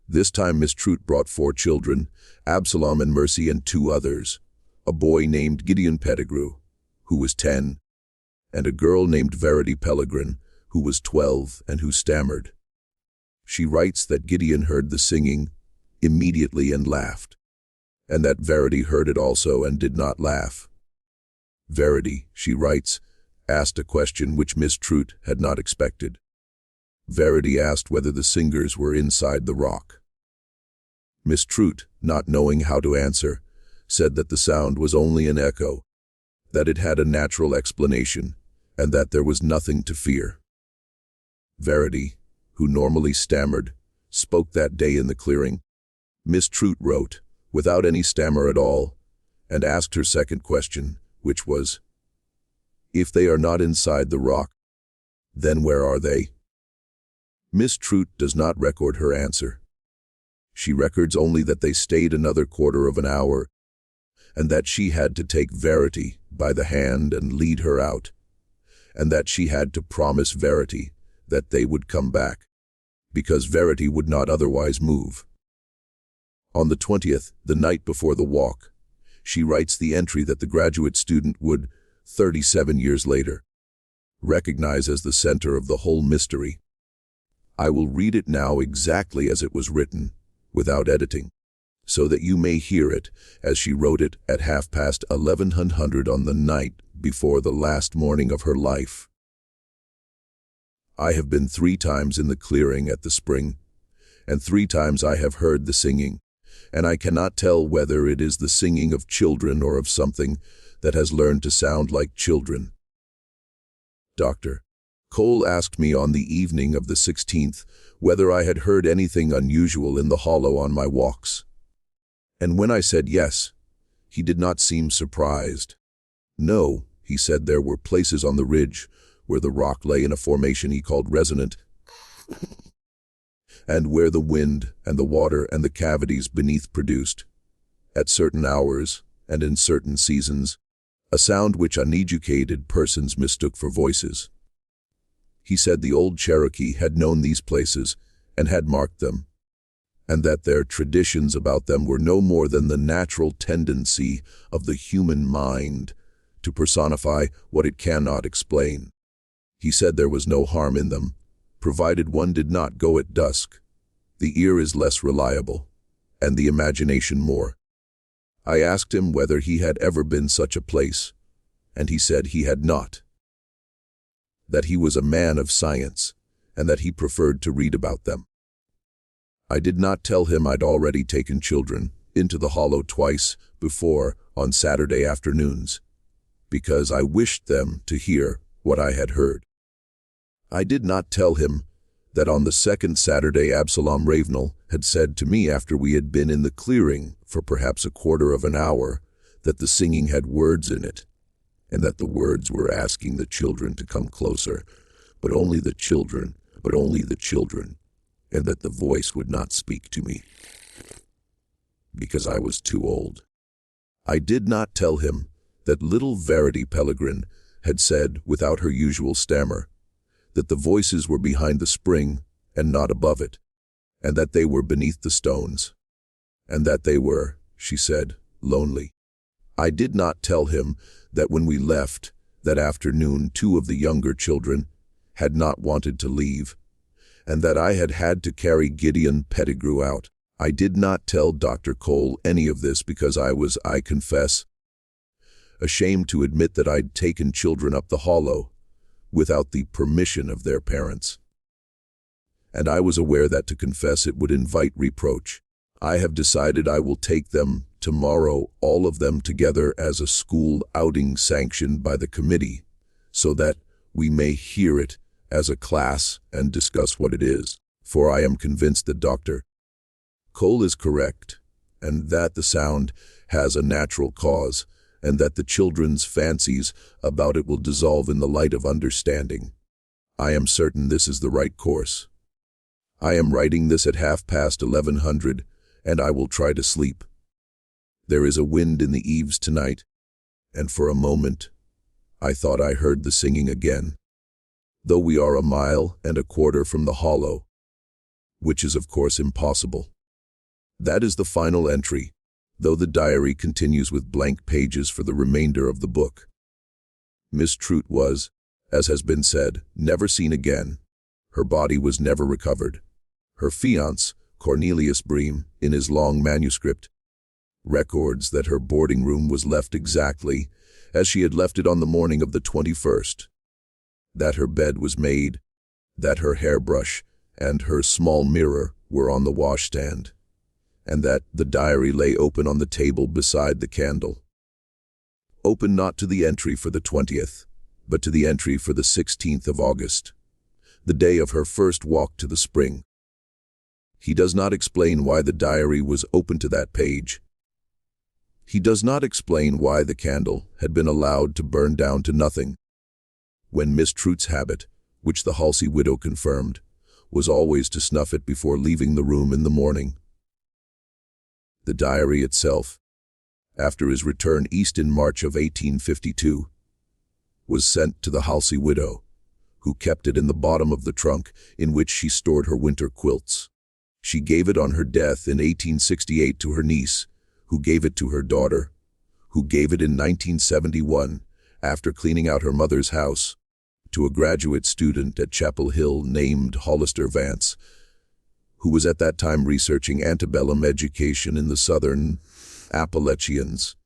This time Miss Truth brought 4 children, Absalom and Mercy and 2 others, a boy named Gideon Pettigrew, who was 10, and a girl named Verity Pellegrin, who was 12 and who stammered. She writes that Gideon heard the singing immediately and laughed, and that Verity heard it also and did not laugh. Verity, she writes, asked a question which Miss Truth had not expected. Verity asked whether the singers were inside the rock. Miss Truth, not knowing how to answer, said that the sound was only an echo, that it had a natural explanation, and that there was nothing to fear. Verity, who normally stammered, spoke that day in the clearing. Miss Truth wrote, without any stammer at all, and asked her second question, which was, if they are not inside the rock, then where are they? Miss Truth does not record her answer. She records only that they stayed another quarter of an hour, and that she had to take Verity by the hand and lead her out, and that she had to promise Verity that they would come back, because Verity would not otherwise move. On the 20th, the night before the walk, she writes the entry that the graduate student would, 37 years later, recognize as the center of the whole mystery. I will read it now exactly as it was written, without editing, so that you may hear it as she wrote it at 11:30 on the night before the last morning of her life. I have been 3 times in the clearing at the spring, and 3 times I have heard the singing, and I cannot tell whether it is the singing of children or of something that has learned to sound like children. Dr. Cole asked me on the evening of the 16th whether I had heard anything unusual in the hollow on my walks. And when I said yes, he did not seem surprised. No, he said there were places on the ridge where the rock lay in a formation he called resonant, and where the wind and the water and the cavities beneath produced, at certain hours and in certain seasons, a sound which uneducated persons mistook for voices. He said the old Cherokee had known these places and had marked them, and that their traditions about them were no more than the natural tendency of the human mind to personify what it cannot explain. He said there was no harm in them, provided one did not go at dusk. The ear is less reliable, and the imagination more. I asked him whether he had ever been such a place, and he said he had not. That he was a man of science, and that he preferred to read about them. I did not tell him I'd already taken children into the hollow twice before on Saturday afternoons, because I wished them to hear what I had heard. I did not tell him that on the second Saturday Absalom Ravenel had said to me after we had been in the clearing for perhaps a quarter of an hour that the singing had words in it, and that the words were asking the children to come closer, but only the children, and that the voice would not speak to me, because I was too old. I did not tell him that little Verity Pellegrin had said, without her usual stammer, that the voices were behind the spring and not above it, and that they were beneath the stones, and that they were, she said, lonely. I did not tell him that when we left that afternoon 2 of the younger children had not wanted to leave, and that I had had to carry Gideon Pettigrew out. I did not tell Dr. Cole any of this because I confess, ashamed to admit that I'd taken children up the hollow without the permission of their parents. And I was aware that to confess it would invite reproach. I have decided I will take them tomorrow, all of them together as a school outing sanctioned by the committee, so that we may hear it as a class and discuss what it is. For I am convinced that Dr. Cole is correct, and that the sound has a natural cause, and that the children's fancies about it will dissolve in the light of understanding. I am certain this is the right course. I am writing this at 11:30, and I will try to sleep. There is a wind in the eaves tonight, and for a moment I thought I heard the singing again, though we are 1.25 miles from the hollow, which is of course impossible. That is the final entry, though the diary continues with blank pages for the remainder of the book. Miss Trout was, as has been said, never seen again. Her body was never recovered. Her fiancé, Cornelius Bream, in his long manuscript, records that her boarding room was left exactly as she had left it on the morning of the 21st, that her bed was made, that her hairbrush and her small mirror were on the washstand, and that the diary lay open on the table beside the candle. Open not to the entry for the 20th, but to the entry for the 16th of August, the day of her first walk to the spring. He does not explain why the diary was open to that page. He does not explain why the candle had been allowed to burn down to nothing, when Miss Trout's habit, which the Halsey widow confirmed, was always to snuff it before leaving the room in the morning. The diary itself, after his return east in March of 1852, was sent to the Halsey widow, who kept it in the bottom of the trunk in which she stored her winter quilts. She gave it on her death in 1868 to her niece, who gave it to her daughter, who gave it in 1971, after cleaning out her mother's house, to a graduate student at Chapel Hill named Hollister Vance, who was at that time researching antebellum education in the southern Appalachians,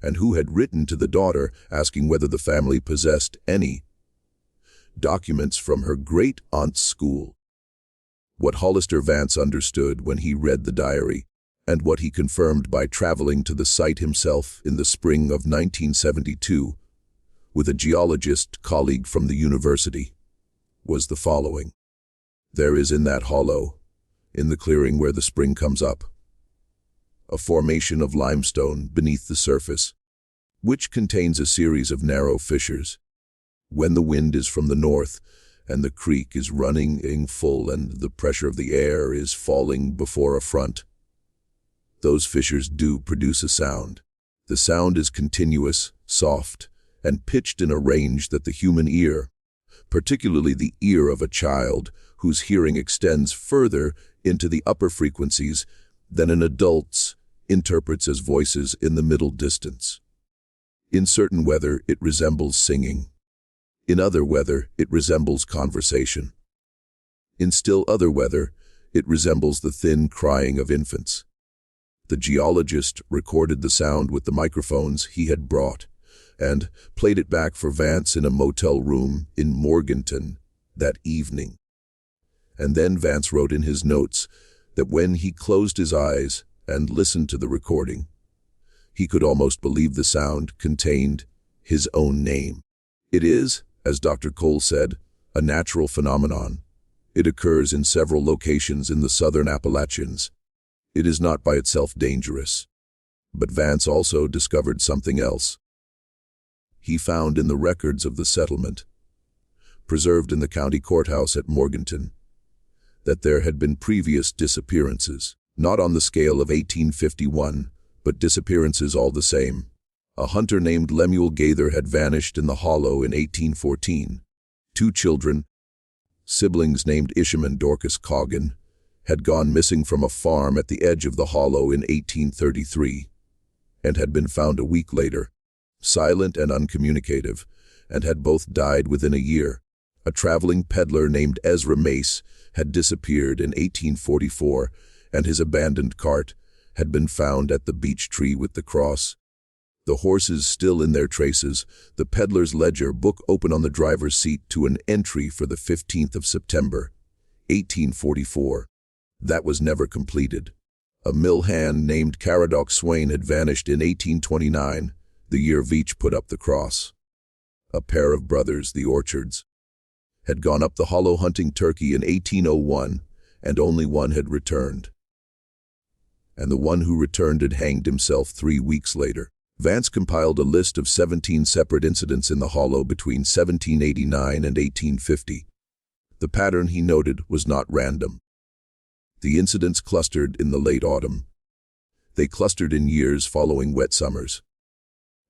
and who had written to the daughter asking whether the family possessed any documents from her great-aunt's school. What Hollister Vance understood when he read the diary, and what he confirmed by traveling to the site himself in the spring of 1972 with a geologist colleague from the university, was the following. There is in that hollow, in the clearing where the spring comes up, a formation of limestone beneath the surface, which contains a series of narrow fissures. When the wind is from the north, and the creek is running in full and the pressure of the air is falling before a front, those fissures do produce a sound. The sound is continuous, soft, and pitched in a range that the human ear, particularly the ear of a child whose hearing extends further into the upper frequencies than an adult's, interprets as voices in the middle distance. In certain weather, it resembles singing. In other weather, it resembles conversation. In still other weather, it resembles the thin crying of infants. The geologist recorded the sound with the microphones he had brought and played it back for Vance in a motel room in Morganton that evening. And then Vance wrote in his notes that when he closed his eyes and listened to the recording, he could almost believe the sound contained his own name. It is, as Dr. Cole said, a natural phenomenon. It occurs in several locations in the southern Appalachians. It is not by itself dangerous. But Vance also discovered something else. He found in the records of the settlement, preserved in the county courthouse at Morganton, that there had been previous disappearances, not on the scale of 1851, but disappearances all the same. A hunter named Lemuel Gaither had vanished in the hollow in 1814. 2 children, siblings named Isham and Dorcas Coggin, had gone missing from a farm at the edge of the hollow in 1833, and had been found a week later, silent and uncommunicative, and had both died within a year. A traveling peddler named Ezra Mace had disappeared in 1844, and his abandoned cart had been found at the beech tree with the cross. The horses still in their traces, the peddler's ledger book open on the driver's seat to an entry for the 15th of September, 1844. That was never completed. A mill hand named Caradoc Swain had vanished in 1829, the year Veitch put up the cross. A pair of brothers, the Orchards, had gone up the hollow hunting turkey in 1801, and only one had returned. And the one who returned had hanged himself 3 weeks later. Vance compiled a list of 17 separate incidents in the hollow between 1789 and 1850. The pattern, he noted, was not random. The incidents clustered in the late autumn. They clustered in years following wet summers.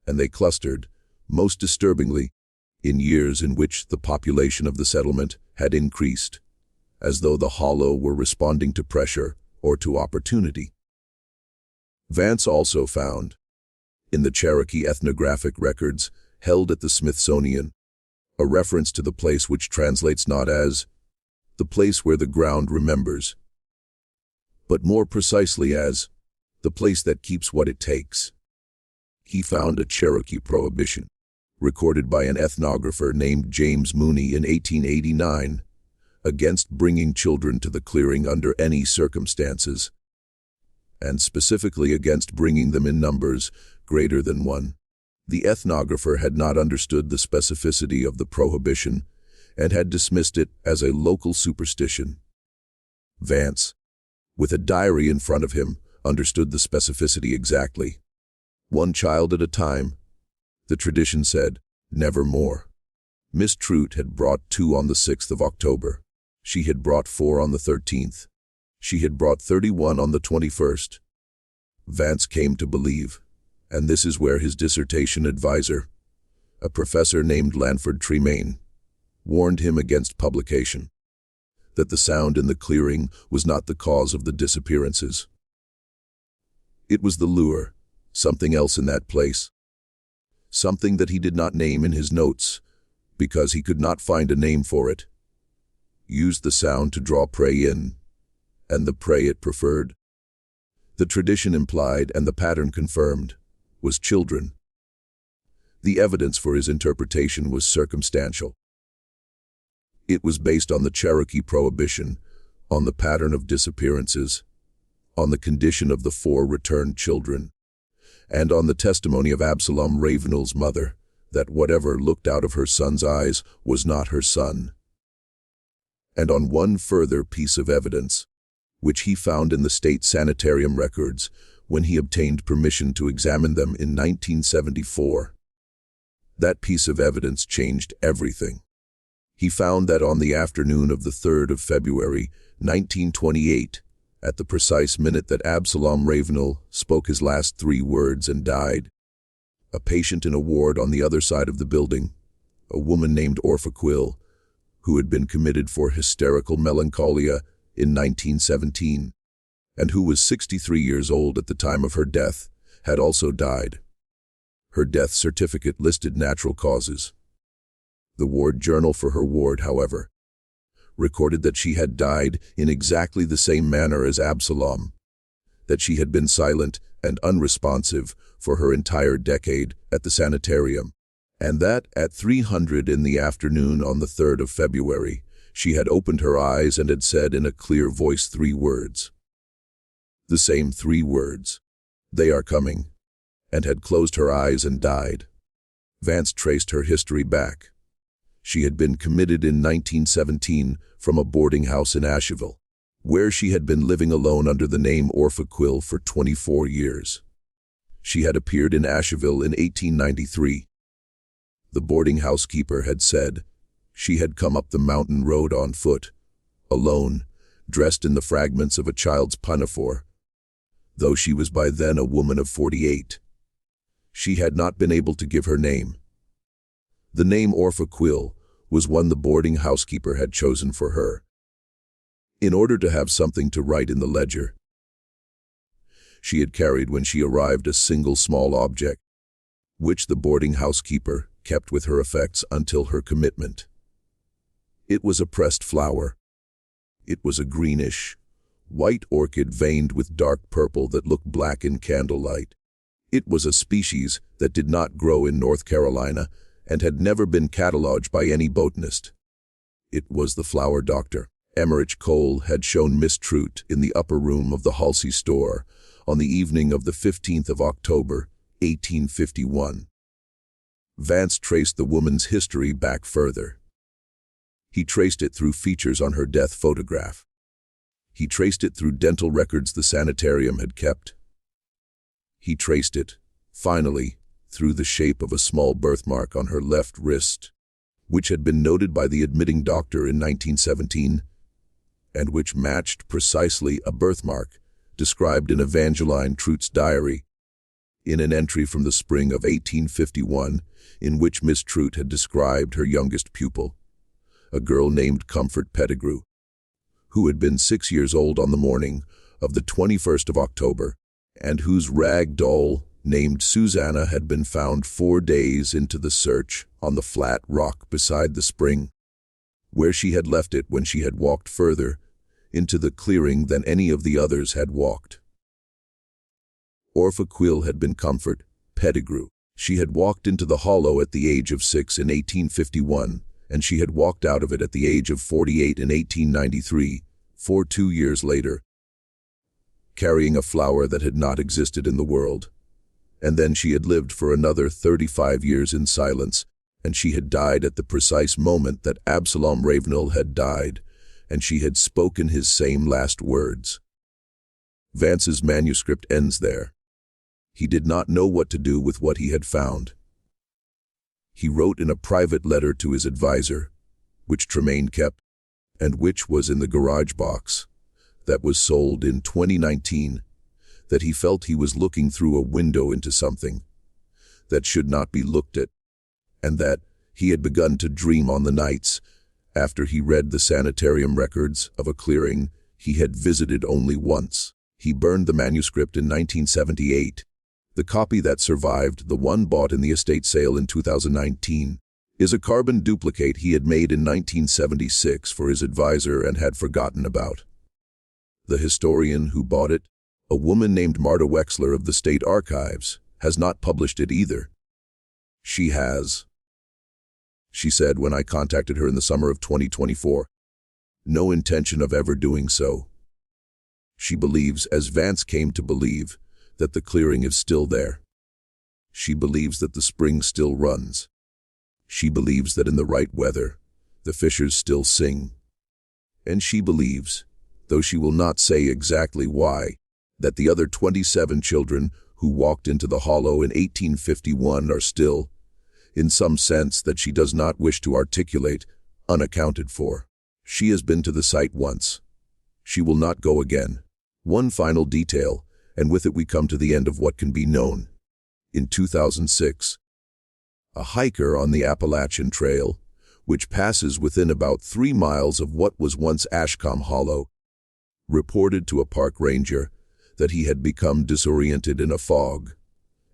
And they clustered, most disturbingly, in years in which the population of the settlement had increased, as though the hollow were responding to pressure or to opportunity. Vance also found, in the Cherokee ethnographic records held at the Smithsonian, a reference to the place which translates not as the place where the ground remembers, but more precisely as the place that keeps what it takes. He found a Cherokee prohibition, recorded by an ethnographer named James Mooney in 1889, against bringing children to the clearing under any circumstances, and specifically against bringing them in numbers greater than one. The ethnographer had not understood the specificity of the prohibition and had dismissed it as a local superstition. Vance, with a diary in front of him, understood the specificity exactly. 1 child at a time, the tradition said, never more. Miss Trout had brought 2 on the 6th of October. She had brought 4 on the 13th. She had brought 31 on the 21st. Vance came to believe, and this is where his dissertation advisor, a professor named Lanford Tremaine, warned him against publication, that the sound in the clearing was not the cause of the disappearances. It was the lure, something else in that place, something that he did not name in his notes, because he could not find a name for it. Used the sound to draw prey in, and the prey it preferred. The tradition implied, and the pattern confirmed, was children. The evidence for his interpretation was circumstantial. It was based on the Cherokee prohibition, on the pattern of disappearances, on the condition of the 4 returned children, and on the testimony of Absalom Ravenel's mother, that whatever looked out of her son's eyes was not her son. And on one further piece of evidence, which he found in the state sanitarium records when he obtained permission to examine them in 1974. That piece of evidence changed everything. He found that on the afternoon of the 3rd of February, 1928, at the precise minute that Absalom Ravenel spoke his last 3 words and died, a patient in a ward on the other side of the building, a woman named Orpha Quill, who had been committed for hysterical melancholia in 1917, and who was 63 years old at the time of her death, had also died. Her death certificate listed natural causes. The ward journal for her ward, however, recorded that she had died in exactly the same manner as Absalom, that she had been silent and unresponsive for her entire decade at the sanitarium, and that at 3:00 in the afternoon on the 3rd of February, she had opened her eyes and had said in a clear voice 3 words. The same 3 words, "They are coming," and had closed her eyes and died. Vance traced her history back. She had been committed in 1917 from a boarding house in Asheville, where she had been living alone under the name Orpha Quill for 24 years. She had appeared in Asheville in 1893. The boarding house keeper had said she had come up the mountain road on foot, alone, dressed in the fragments of a child's pinafore, though she was by then a woman of 48. She had not been able to give her name. The name Orpha Quill was one the boarding housekeeper had chosen for her, in order to have something to write in the ledger. She had carried when she arrived a single small object, which the boarding housekeeper kept with her effects until her commitment. It was a pressed flower. It was a greenish, white orchid veined with dark purple that looked black in candlelight. It was a species that did not grow in North Carolina and had never been catalogued by any botanist. It was the flower doctor, Emmerich Cole had shown Miss Trout in the upper room of the Halsey store on the evening of the 15th of October, 1851. Vance traced the woman's history back further. He traced it through features on her death photograph. He traced it through dental records the sanitarium had kept. He traced it, finally, through the shape of a small birthmark on her left wrist, which had been noted by the admitting doctor in 1917, and which matched precisely a birthmark described in Evangeline Trout's diary, in an entry from the spring of 1851, in which Miss Trout had described her youngest pupil, a girl named Comfort Pettigrew, who had been 6 years old on the morning of the 21st of October, and whose rag doll, named Susanna, had been found 4 days into the search on the flat rock beside the spring, where she had left it when she had walked further into the clearing than any of the others had walked. Orpha Quill had been Comfort Pettigrew. She had walked into the hollow at the age of 6 in 1851, and she had walked out of it at the age of 48 in 1893, 2 years later, carrying a flower that had not existed in the world. And then she had lived for another 35 years in silence, and she had died at the precise moment that Absalom Ravenel had died, and she had spoken his same last words. Vance's manuscript ends there. He did not know what to do with what he had found. He wrote in a private letter to his advisor, which Tremaine kept, and which was in the garage box, that was sold in 2019, that he felt he was looking through a window into something that should not be looked at, and that he had begun to dream on the nights after he read the sanitarium records of a clearing he had visited only once. He burned the manuscript in 1978. The copy that survived, the one bought in the estate sale in 2019, is a carbon duplicate he had made in 1976 for his advisor and had forgotten about. The historian who bought it, a woman named Marta Wexler of the State Archives, has not published it either. She has, she said when I contacted her in the summer of 2024, no intention of ever doing so. She believes, as Vance came to believe, that the clearing is still there. She believes that the spring still runs. She believes that in the right weather, the fishers still sing. And she believes, though she will not say exactly why, that the other 27 children who walked into the hollow in 1851 are still, in some sense that she does not wish to articulate, unaccounted for. She has been to the site once. She will not go again. One final detail, and with it we come to the end of what can be known. In 2006, a hiker on the Appalachian Trail, which passes within about 3 miles of what was once Ashcom Hollow, reported to a park ranger that he had become disoriented in a fog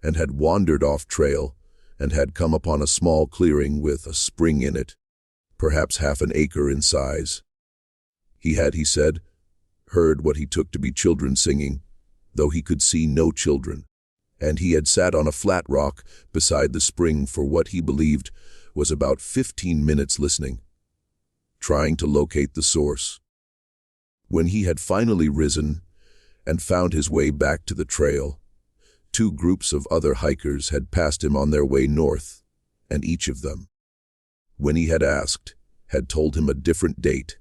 and had wandered off trail and had come upon a small clearing with a spring in it, perhaps half an acre in size. He had, he said, heard what he took to be children singing, though he could see no children, and he had sat on a flat rock beside the spring for what he believed was about 15 minutes listening, trying to locate the source. When he had finally risen and found his way back to the trail, 2 groups of other hikers had passed him on their way north, and each of them, when he had asked, had told him a different date.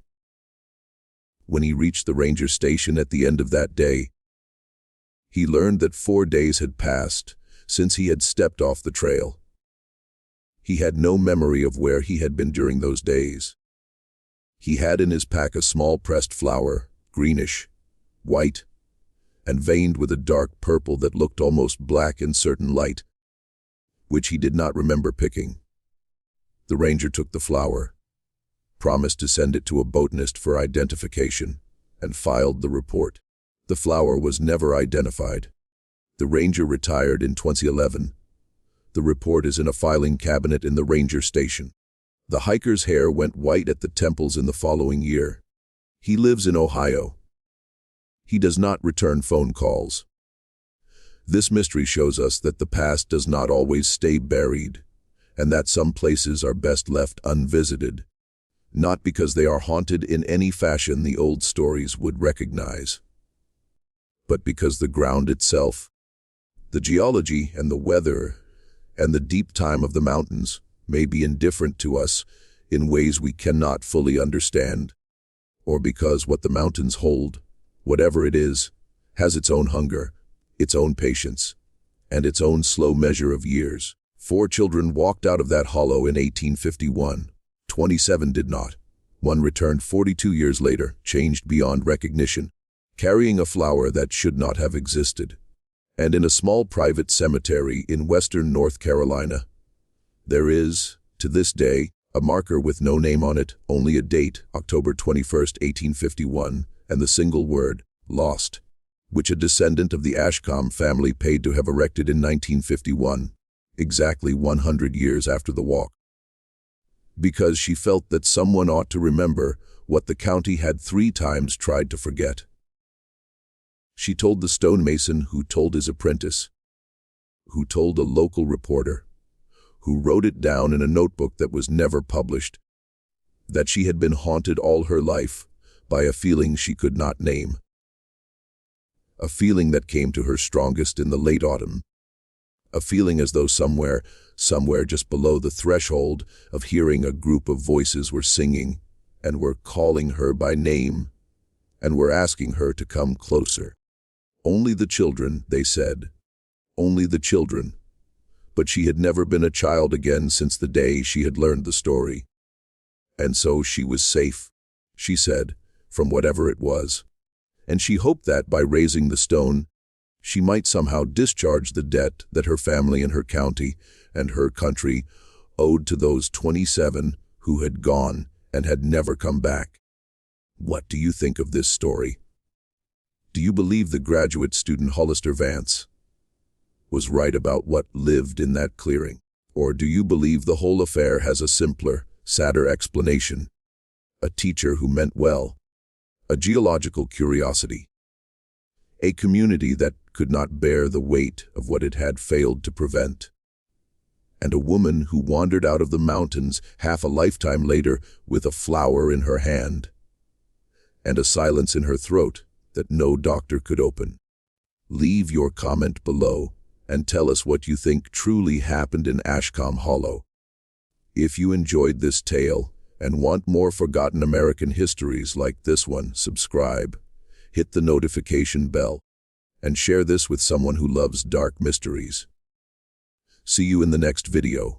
When he reached the ranger station at the end of that day, he learned that 4 days had passed since he had stepped off the trail. He had no memory of where he had been during those days. He had in his pack a small pressed flower, greenish, white, and veined with a dark purple that looked almost black in certain light, which he did not remember picking. The ranger took the flower, promised to send it to a botanist for identification, and filed the report. The flower was never identified. The ranger retired in 2011. The report is in a filing cabinet in the ranger station. The hiker's hair went white at the temples in the following year. He lives in Ohio. He does not return phone calls. This mystery shows us that the past does not always stay buried, and that some places are best left unvisited. not because they are haunted in any fashion the old stories would recognize, but because the ground itself, the geology and the weather, and the deep time of the mountains may be indifferent to us in ways we cannot fully understand, or because what the mountains hold, whatever it is, has its own hunger, its own patience, and its own slow measure of years. 4 children walked out of that hollow in 1851. 27 did not. One returned 42 years later, changed beyond recognition, carrying a flower that should not have existed. And in a small private cemetery in western North Carolina, there is, to this day, a marker with no name on it, only a date, October 21st, 1851, and the single word, lost, which a descendant of the Ashcom family paid to have erected in 1951, exactly 100 years after the walk, because she felt that someone ought to remember what the county had 3 times tried to forget. She told the stonemason who told his apprentice, who told a local reporter, who wrote it down in a notebook that was never published, that she had been haunted all her life by a feeling she could not name. A feeling that came to her strongest in the late autumn. A feeling as though somewhere just below the threshold of hearing a group of voices were singing and were calling her by name and were asking her to come closer. Only the children, they said. Only the children. But she had never been a child again since the day she had learned the story. And so she was safe, she said, from whatever it was. And she hoped that by raising the stone, she might somehow discharge the debt that her family and her county and her country owed to those 27 who had gone and had never come back. What do you think of this story? Do you believe the graduate student Hollister Vance was right about what lived in that clearing? Or do you believe the whole affair has a simpler, sadder explanation? A teacher who meant well, a geological curiosity, a community that could not bear the weight of what it had failed to prevent, and a woman who wandered out of the mountains half a lifetime later with a flower in her hand and a silence in her throat that no doctor could open. Leave your comment below and tell us what you think truly happened in Ashcom Hollow. If you enjoyed this tale and want more forgotten American histories like this one, subscribe, hit the notification bell, and share this with someone who loves dark mysteries. See you in the next video.